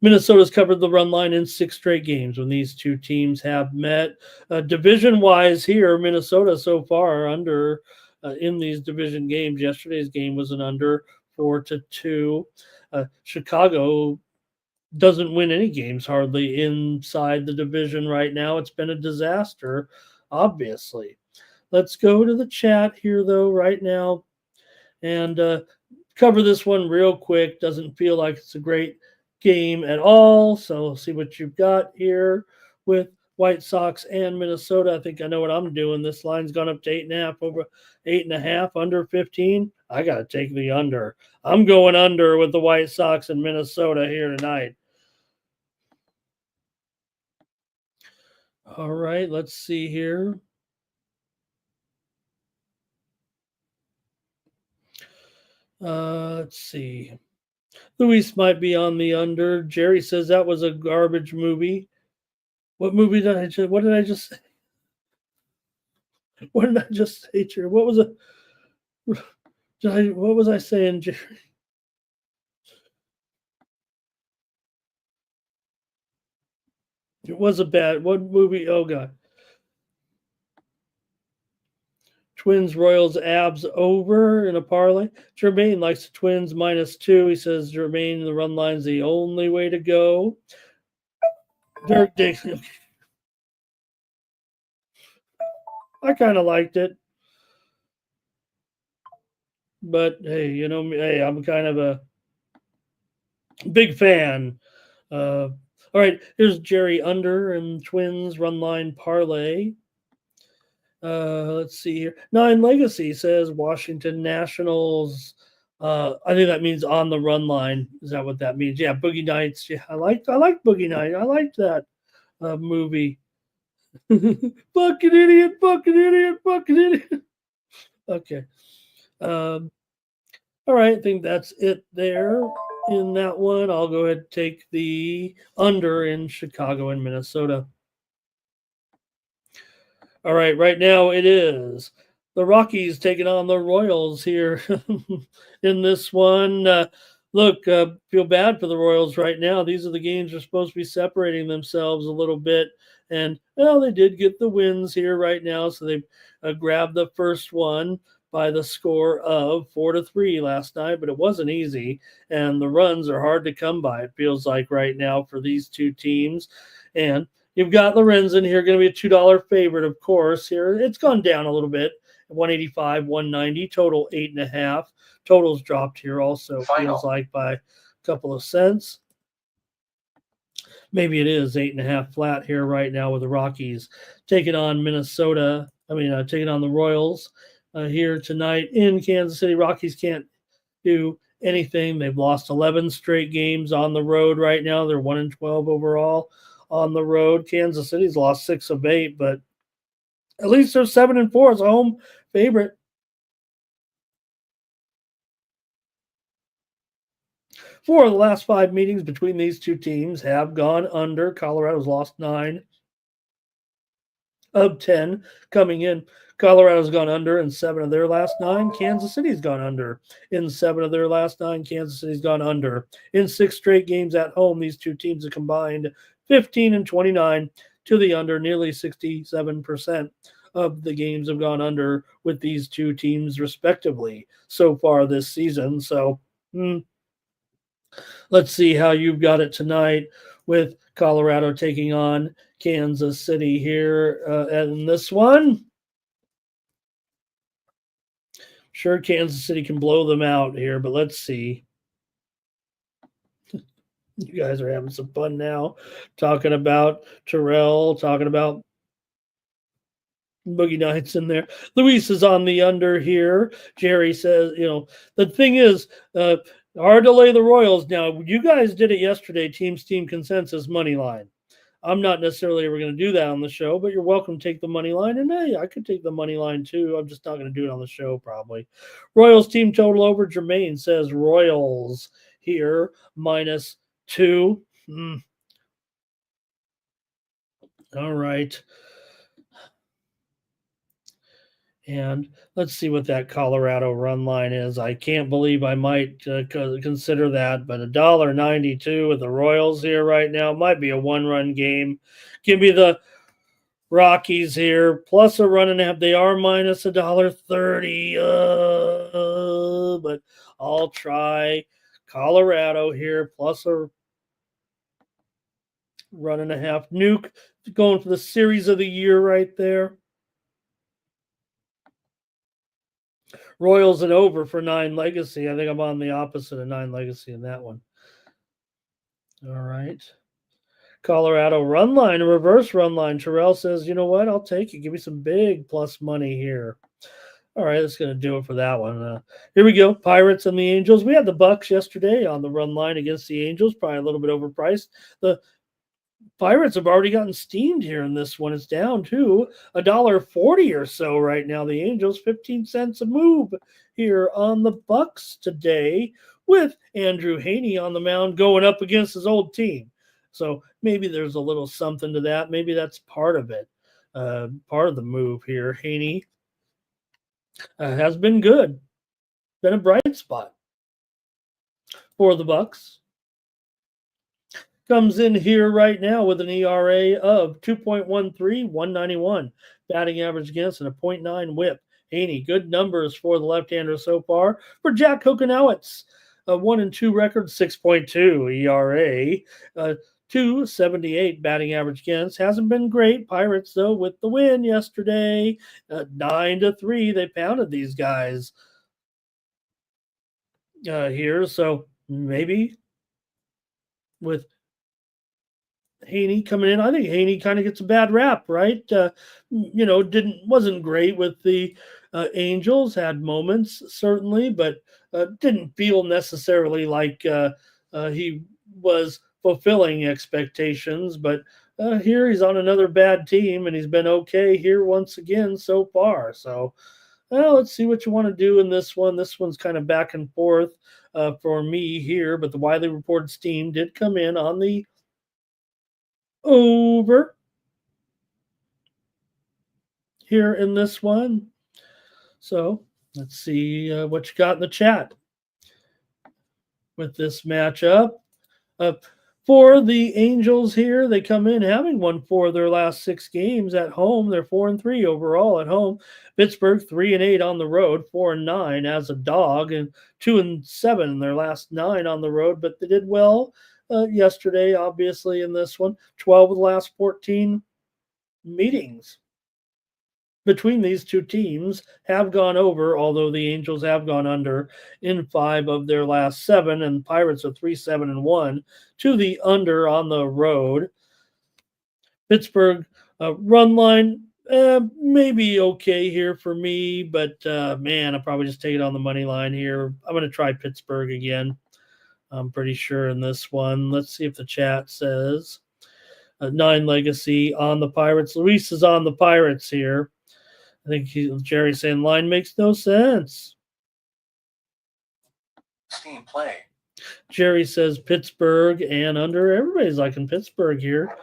Minnesota's covered the run line in 6 straight games when these two teams have met. Division-wise here, Minnesota so far under in these division games. Yesterday's game was an under 4-2. Chicago doesn't win any games hardly inside the division right now. It's been a disaster, obviously. Let's go to the chat here, though, right now, and cover this one real quick. Doesn't feel like it's a great game at all, so we'll see what you've got here with White Sox and Minnesota. I think I know what I'm doing. This line's gone up to 8.5, over 8.5, under 15. I got to take the under. I'm going under with the White Sox and Minnesota here tonight. All right, let's see here. Let's see. Luis might be on the under. Jerry says that was a garbage movie. What movie did I just? What did I just say? What did I just say, Jerry? What was it? What was I saying, Jerry? It was a bad. What movie? Oh God. Twins Royals abs over in a parlay. Jermaine likes the Twins -2. He says Jermaine, the run line's the only way to go. Dirk Dixon. I kind of liked it. But hey, I'm kind of a big fan. All right, here's Jerry under and Twins run line parlay. Let's see here. 9 Legacy says Washington Nationals. I think that means on the run line. Is that what that means? Yeah, Boogie Nights. Yeah, I like Boogie Nights. I liked that movie. Fucking idiot, fucking idiot, fucking idiot. Okay. All right, I think that's it there in that one. I'll go ahead and take the under in Chicago and Minnesota. All right, right now it is The Rockies taking on the Royals here in this one. Look, feel bad for the Royals right now. These are the games that are supposed to be separating themselves a little bit. And, well, they did get the wins here right now. So they grabbed the first one by the score of 4-3 last night, but it wasn't easy. And the runs are hard to come by, it feels like right now for these two teams. And you've got Lorenzen here, going to be a $2 favorite, of course. Here, it's gone down a little bit. 185, 190, total 8.5. Totals dropped here also, Final. feels like by a couple of cents. Maybe it is 8.5 flat here right now with the Rockies taking on Minnesota. Taking on the Royals here tonight in Kansas City. Rockies can't do anything. They've lost 11 straight games on the road right now. They're 1-12 overall on the road. Kansas City's lost 6 of 8, but at least they're 7-4 as a home favorite. 4 of the last 5 meetings between these two teams have gone under. Colorado's lost 9 of 10 coming in. Colorado's gone under in 7 of their last 9. Kansas City's gone under in 7 of their last 9. Kansas City's gone under in 6 straight games at home. These two teams have combined 15 and 29 to the under. Nearly 67% of the games have gone under with these two teams respectively so far this season. So let's see how you've got it tonight with Colorado taking on Kansas City here in this one. Sure, Kansas City can blow them out here, but let's see. You guys are having some fun now talking about Terrell, talking about Boogie Nights in there. Luis is on the under here. Jerry says, the thing is, hard to lay the Royals. Now, you guys did it yesterday, team consensus money line. I'm not necessarily ever going to do that on the show, but you're welcome to take the money line. And hey, I could take the money line too. I'm just not going to do it on the show probably. Royals team total over. Jermaine says Royals here -2. All right. And let's see what that Colorado run line is. I can't believe I might consider that, but $1.92 with the Royals here right now might be a 1-run game. Give me the Rockies here plus a run and a half. They are minus $1.30, but I'll try Colorado here plus a run and a half. Nuke going for the series of the year right there. Royals and over for 9 Legacy. I think I'm on the opposite of 9 Legacy in that one. All right. Colorado run line, a reverse run line. Terrell says, you know what? I'll take it. Give me some big plus money here. All right, that's going to do it for that one. Here we go. Pirates and the Angels. We had the Bucks yesterday on the run line against the Angels, probably a little bit overpriced. The Pirates have already gotten steamed here in this one. It's down to $1.40 or so right now. The Angels, 15 cents a move here on the Bucks today with Andrew Haney on the mound going up against his old team. So maybe there's a little something to that. Maybe that's part of it, part of the move here. Haney has been good, been a bright spot for the Bucks. Comes in here right now with an ERA of 2.13, 191 batting average against, and a 0.9 whip. Haney, good numbers for the left-hander so far. For Jack Kokonowitz, a 1-2 record, 6.2 ERA, 278 batting average against. Hasn't been great. Pirates, though, with the win yesterday, 9-3. They pounded these guys here. So maybe with Haney coming in, I think Haney kind of gets a bad rap, right? Wasn't great with the Angels. Had moments certainly, but didn't feel necessarily like he was fulfilling expectations. But here he's on another bad team, and he's been okay here once again so far. So, let's see what you want to do in this one. This one's kind of back and forth for me here, but the widely reported steam did come in on the over here in this one. So let's see what you got in the chat with this matchup. For the Angels here, they come in having won 4 of their last 6 games at home. They're 4-3 overall at home. Pittsburgh 3-8 on the road, 4-9 as a dog, and 2-7 in their last 9 on the road. But they did well yesterday, obviously, in this one. 12 of the last 14 meetings between these two teams have gone over, although the Angels have gone under in 5 of their last 7, and Pirates are 3-7-1 to the under on the road. Pittsburgh run line maybe okay here for me, but man, I'll probably just take it on the money line here. I'm going to try Pittsburgh again. I'm pretty sure in this one. Let's see if the chat says 9 legacy on the Pirates. Luis is on the Pirates here. I think Jerry's saying line makes no sense. Steam play. Jerry says Pittsburgh and under. Everybody's liking Pittsburgh here.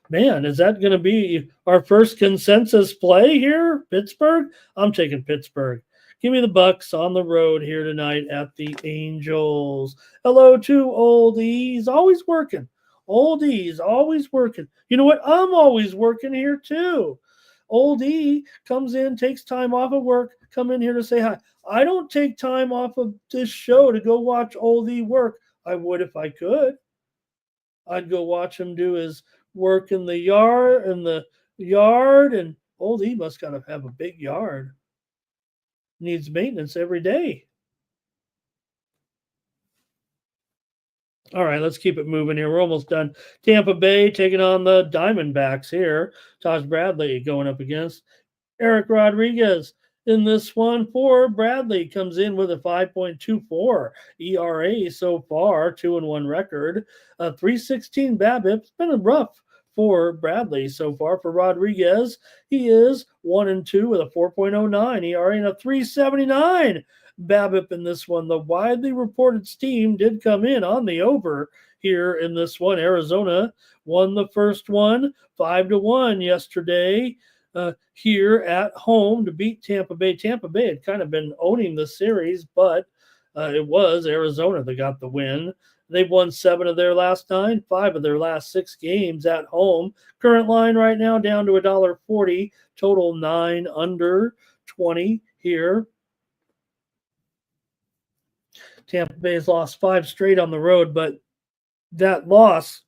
Man, is that going to be our first consensus play here? Pittsburgh? I'm taking Pittsburgh. Give me the Bucks on the road here tonight at the Angels. Hello to Old E's. Always working. Old E's always working. You know what? I'm always working here too. Old E comes in, takes time off of work, come in here to say hi. I don't take time off of this show to go watch Old E work. I would if I could. I'd go watch him do his work in the yard, and Old E must gotta have a big yard. Needs maintenance every day. All right, let's keep it moving here. We're almost done. Tampa Bay taking on the Diamondbacks here. Taj Bradley going up against Eric Rodriguez. In this one for Bradley, comes in with a 5.24 ERA so far, 2-1 record, 3.16 BABIP. It's been rough for Bradley so far. For Rodriguez, he is 1-2 with a 4.09 ERA and a 3.79 BABIP in this one. The widely reported steam did come in on the over here in this one. Arizona won the first one 5-1 yesterday. Here at home to beat Tampa Bay. Tampa Bay had kind of been owning the series, but it was Arizona that got the win. They've won 7 of their last 9, 5 of their last 6 games at home. Current line right now down to $1.40. Total 9 under 20 here. Tampa Bay has lost 5 straight on the road, but that loss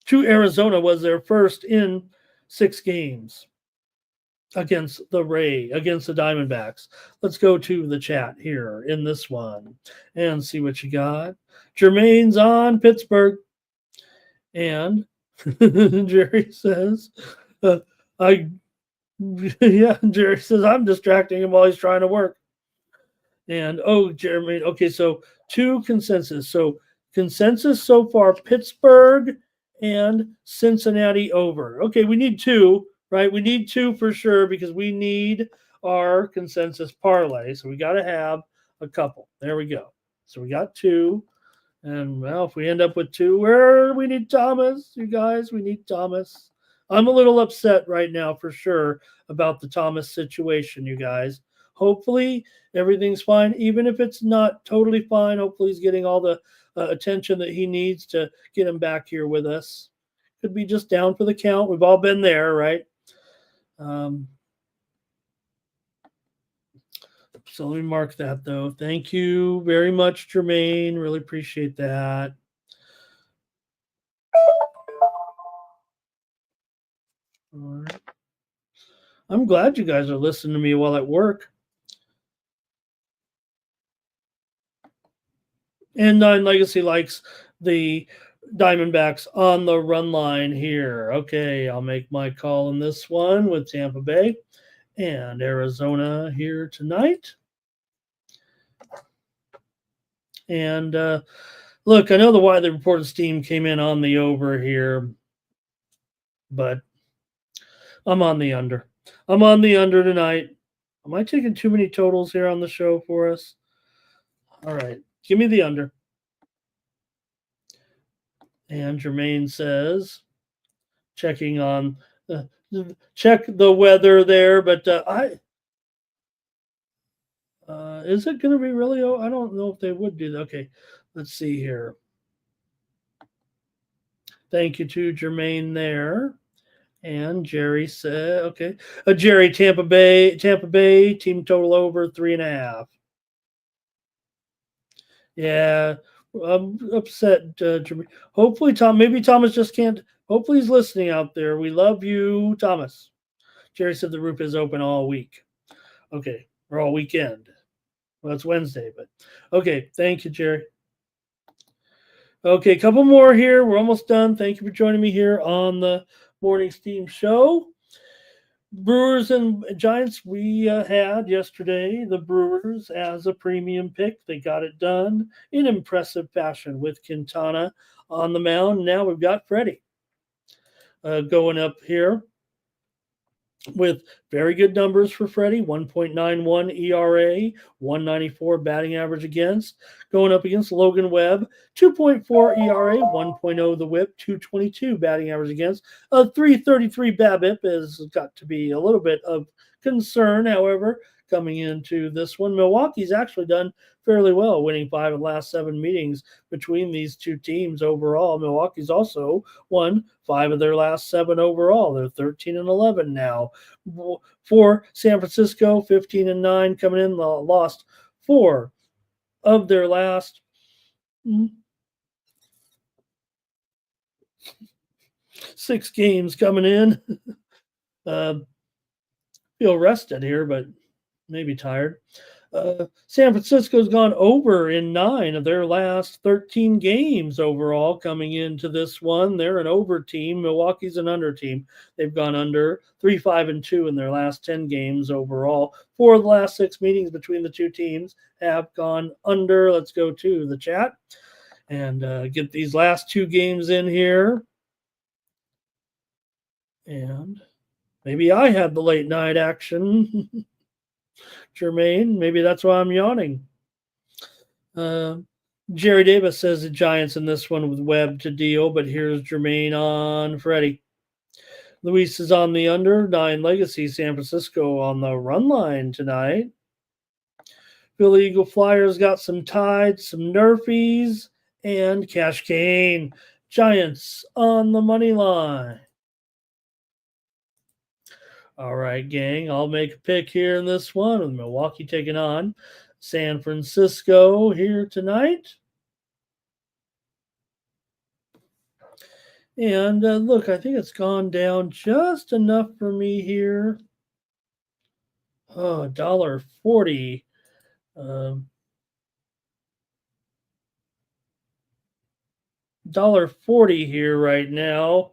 to Arizona was their first in 6 games against the Diamondbacks. Let's go to the chat here in this one and see what you got. Jermaine's on Pittsburgh. And Jerry says, Jerry says, I'm distracting him while he's trying to work. And, Jermaine, okay, so 2 consensus. So consensus so far, Pittsburgh and Cincinnati over. Okay, we need 2, right? We need 2 for sure because we need our consensus parlay. So we got to have a couple. There we go. So we got 2. And, well, if we end up with 2, we need Thomas, you guys. We need Thomas. I'm a little upset right now for sure about the Thomas situation, you guys. Hopefully everything's fine, even if it's not totally fine. Hopefully he's getting all the attention that he needs to get him back here with us. Could be just down for the count. We've all been there, right? So let me mark that, though. Thank you very much, Jermaine. Really appreciate that. All right. I'm glad you guys are listening to me while at work. And 9 Legacy likes the Diamondbacks on the run line here. Okay, I'll make my call in this one with Tampa Bay and Arizona here tonight. And look, I know the widely reported steam came in on the over here, but I'm on the under. I'm on the under tonight. Am I taking too many totals here on the show for us? All right. Give me the under. And Jermaine says, checking on, check the weather there. But Is it going to be really? I don't know if they would do that. Okay, let's see here. Thank you to Jermaine there. And Jerry said, okay. Jerry, Tampa Bay, team total over 3.5. Yeah, I'm upset, Jermaine. Hopefully, maybe Thomas just can't. Hopefully, he's listening out there. We love you, Thomas. Jerry said the roof is open all week. Okay, or all weekend. Well, it's Wednesday, but okay. Thank you, Jerry. Okay, a couple more here. We're almost done. Thank you for joining me here on the Morning Steam Show. Brewers and Giants, we had yesterday the Brewers as a premium pick. They got it done in impressive fashion with Quintana on the mound. Now we've got Freddie going up here with very good numbers for Freddie, 1.91 ERA, 194 batting average against. Going up against Logan Webb, 2.4 ERA, 1.0 the whip, 222 batting average against. A 333 BABIP has got to be a little bit of concern, however, coming into this one. Milwaukee's actually done fairly well, winning 5 of the last 7 meetings between these two teams overall. Milwaukee's also won 5 of their last 7 overall. They're 13-11 now. For San Francisco, 15-9 coming in, lost 4 of their last 6 games coming in. Feel rested here, but maybe tired. San Francisco's gone over in 9 of their last 13 games overall coming into this one. They're an over team. Milwaukee's an under team. They've gone under 3-5-2 in their last 10 games overall. 4 of the last 6 meetings between the two teams have gone under. Let's go to the chat and get these last 2 games in here. And maybe I had the late night action. Jermaine, maybe that's why I'm yawning. Jerry Davis says the Giants in this one with Webb to deal, but here's Jermaine on Freddie. Luis is on the under, 9 legacy. San Francisco on the run line tonight. Philly Eagle Flyers got some tides, some nerfies, and Cash Cane. Giants on the money line. All right, gang, I'll make a pick here in this one with Milwaukee taking on San Francisco here tonight. And look, I think it's gone down just enough for me here. Oh, $1.40. $1.40 here right now.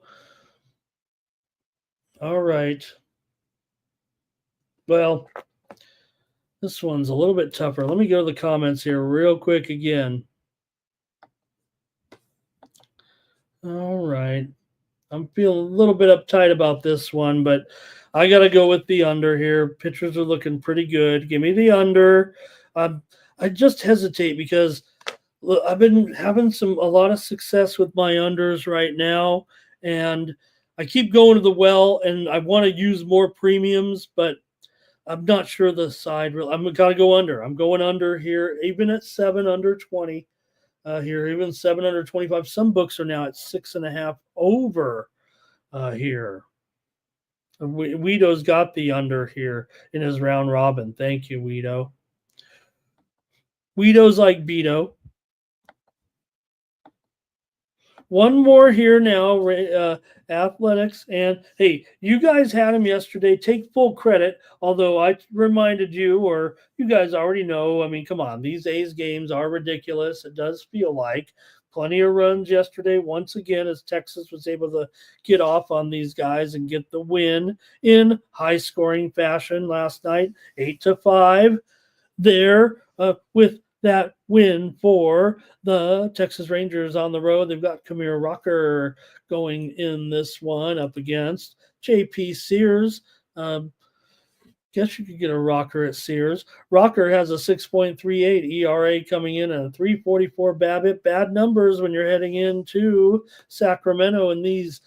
All right. Well, this one's a little bit tougher. Let me go to the comments here real quick again. All right. I'm feeling a little bit uptight about this one, but I got to go with the under here. Pitchers are looking pretty good. Give me the under. I just hesitate because look, I've been having a lot of success with my unders right now, and I keep going to the well, and I want to use more premiums, but I'm not sure the side. I'm got to go under. I'm going under here, even at 7 under 20 here, even 7 under 25. Some books are now at 6.5 over here. Weedo's got the under here in his round robin. Thank you, Weedo. Weedo's like Beto. One more here now, Athletics. And, hey, you guys had him yesterday. Take full credit, although I reminded you, or you guys already know. I mean, come on. These A's games are ridiculous. It does feel like. Plenty of runs yesterday, once again, as Texas was able to get off on these guys and get the win in high-scoring fashion last night, 8-5 there with that win for the Texas Rangers on the road. They've got Kamir Rocker going in this one up against J.P. Sears. Got Guess you could get a rocker at Sears. Rocker has a 6.38 ERA coming in and a 3.44 BABIP. Bad numbers when you're heading into Sacramento and these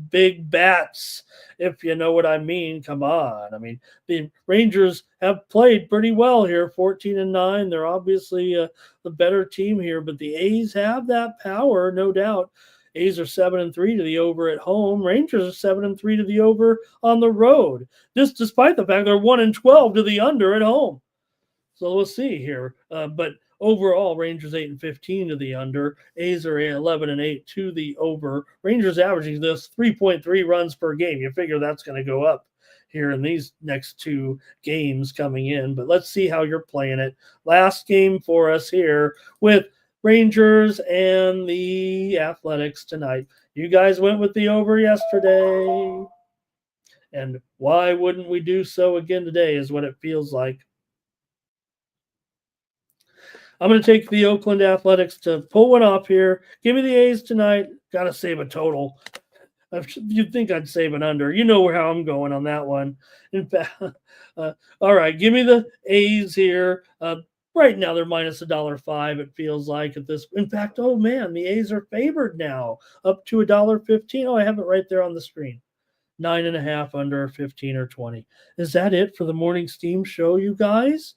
big bats, if you know what I mean. Come on. I mean, the Rangers have played pretty well here, 14-9. They're obviously the better team here, but the A's have that power, no doubt. A's are 7-3 to the over at home. Rangers are 7-3 to the over on the road. This, despite the fact they're 1-12 to the under at home. So we'll see here. But overall, Rangers 8-15 to the under. A's are 11-8 to the over. Rangers averaging this 3.3 runs per game. You figure that's going to go up here in these next two games coming in. But let's see how you're playing it. Last game for us here with Rangers and the Athletics tonight. You guys went with the over yesterday. And why wouldn't we do so again today is what it feels like. I'm going to take the Oakland Athletics to pull one off here. Give me the A's tonight. Got to save a total. You'd think I'd save an under. You know how I'm going on that one. In fact, all right, give me the A's here. Right now, they're minus $1.05, it feels like at this. In fact, oh man, the A's are favored now, up to $1.15. Oh, I have it right there on the screen. 9.5 under 15 or 20. Is that it for the morning steam show, you guys?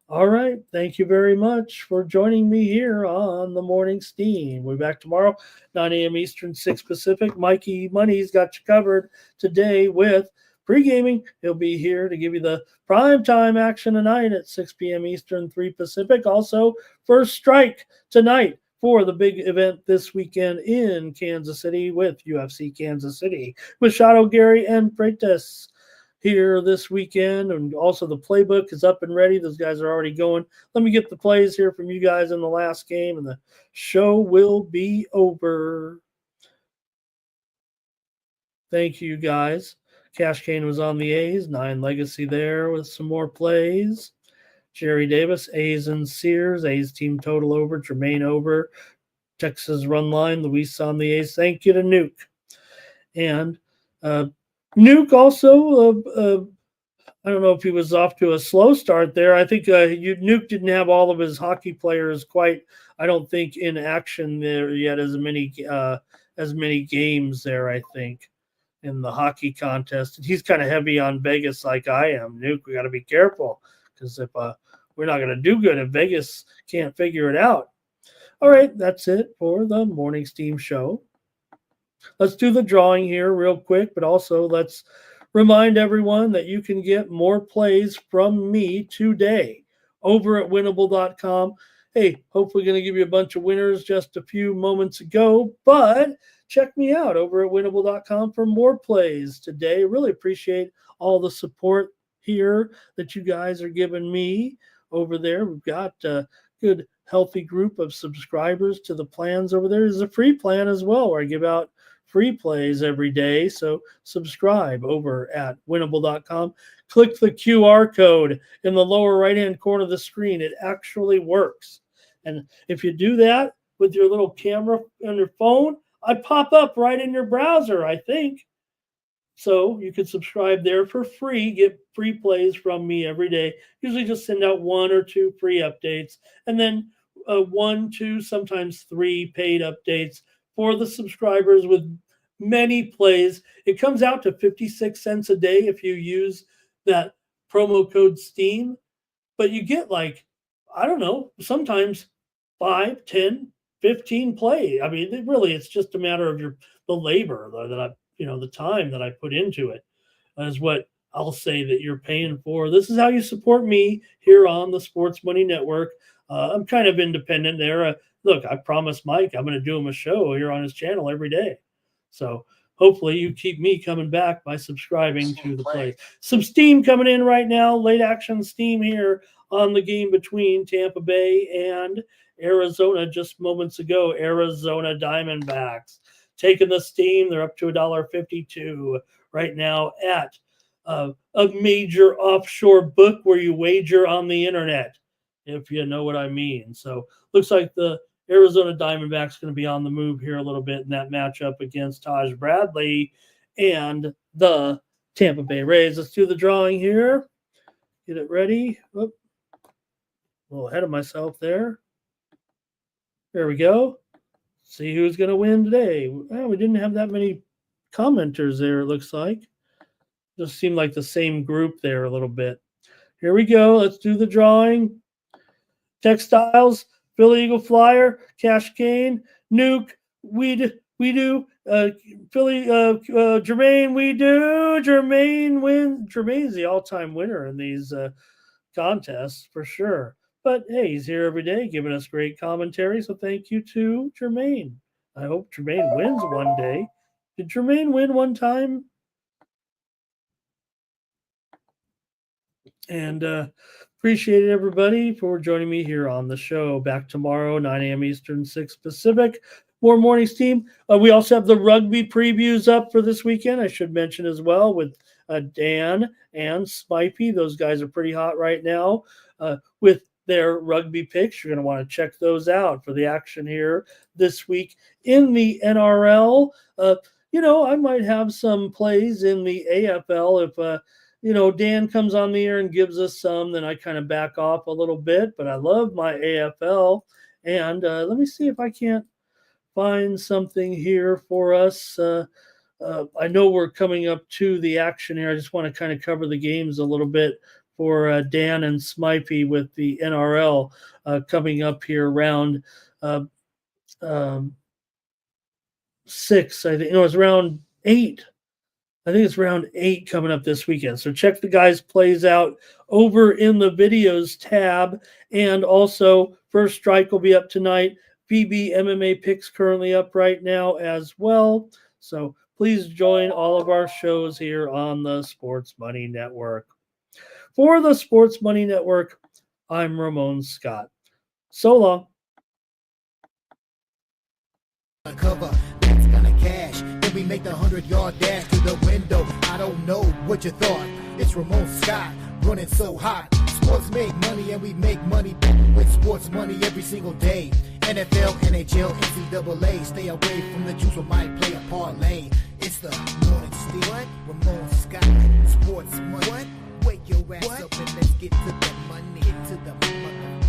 All right. Thank you very much for joining me here on the morning steam. We'll be back tomorrow, 9 a.m. Eastern, 6 Pacific. Mikey Money's got you covered today with pre-gaming. He'll be here to give you the prime time action tonight at 6 p.m. Eastern, 3 Pacific. Also, first strike tonight for the big event this weekend in Kansas City with UFC Kansas City with Shadow Gary and Freitas here this weekend. And also the playbook is up and ready. Those guys are already going. Let me get the plays here from you guys in the last game, and the show will be over. Thank you, guys. Cash Kane was on the A's, 9 legacy there with some more plays. Jerry Davis, A's and Sears, A's team total over, Jermaine over, Texas run line, Luis on the A's. Thank you to Nuke. And Nuke also, I don't know if he was off to a slow start there. I think Nuke didn't have all of his hockey players quite, I don't think, in action there yet as many games there, I think, in the hockey contest. And he's kind of heavy on Vegas like I am. Nuke, we got to be careful because if we're not going to do good if Vegas can't figure it out. All right, that's it for the Morning Steam Show. Let's do the drawing here real quick, but also let's remind everyone that you can get more plays from me today over at winnable.com. Hey, hopefully going to give you a bunch of winners just a few moments ago, but check me out over at winnable.com for more plays today. Really appreciate all the support here that you guys are giving me over there. We've got a good, healthy group of subscribers to the plans over there. There's a free plan as well where I give out free plays every day. So subscribe over at winnable.com. Click the QR code in the lower right-hand corner of the screen. It actually works. And if you do that with your little camera on your phone, I pop up right in your browser, I think. So you can subscribe there for free, get free plays from me every day. Usually just send out 1 or 2 free updates, and then 1, 2, sometimes 3 paid updates for the subscribers with many plays. It comes out to 56 cents a day if you use that promo code STEAM, but you get I don't know, sometimes 5, 10, 15 play. I mean, it's just a matter of the labor that I, the time that I put into it is what I'll say that you're paying for. This is how you support me here on the Sports Money Network. I'm kind of independent there. Look, I promised Mike I'm going to do him a show here on his channel every day. So hopefully you keep me coming back by subscribing to the play. Some steam coming in right now. Late action steam here on the game between Tampa Bay and Arizona just moments ago. Arizona Diamondbacks taking the steam. They're up to $1.52 right now at a major offshore book where you wager on the internet, if you know what I mean. So looks like the Arizona Diamondbacks going to be on the move here a little bit in that matchup against Taj Bradley and the Tampa Bay Rays. Let's do the drawing here. get it ready. Oop. A little ahead of myself there. There we go. See who's going to win today. Well, we didn't have that many commenters there, it looks like. Just seemed like the same group there a little bit. Here we go. Let's do the drawing. Textiles, Philly Eagle Flyer, Cash Cane, Nuke, we do, Philly, Jermaine, we do. Jermaine's the all-time winner in these contests for sure. But hey, he's here every day giving us great commentary. So thank you to Jermaine. I hope Jermaine wins one day. Did Jermaine win one time? And appreciate everybody for joining me here on the show. Back tomorrow, 9 a.m. Eastern, 6 Pacific. More mornings team. We also have the rugby previews up for this weekend. I should mention as well with Dan and Spipey. Those guys are pretty hot right now with their rugby picks. You're going to want to check those out for the action here this week in the NRL. I might have some plays in the AFL if Dan comes on the air and gives us some, then I kind of back off a little bit, but I love my AFL. And let me see if I can't find something here for us. I know we're coming up to the action here. I just want to kind of cover the games a little bit for Dan and Smipey with the NRL coming up here around 6. I think it's round 8. I think it's round 8 coming up this weekend. So check the guys' plays out over in the videos tab. And also, First Strike will be up tonight. VB MMA picks currently up right now as well. So please join all of our shows here on the Sports Money Network. For the Sports Money Network, I'm Ramon Scott. So long. Cover, that's gonna cash. Then we make the 100-yard dash to the window. I don't know what you thought. It's Ramon Scott running so hot. Sports make money and we make money with sports money every single day. NFL, NHL, NCAA. Stay away from the juice or might play a parlay. It's the morning steam. What? Ramon Scott. Sports money. What? Wake your ass up and let's get to the money. Get to the money.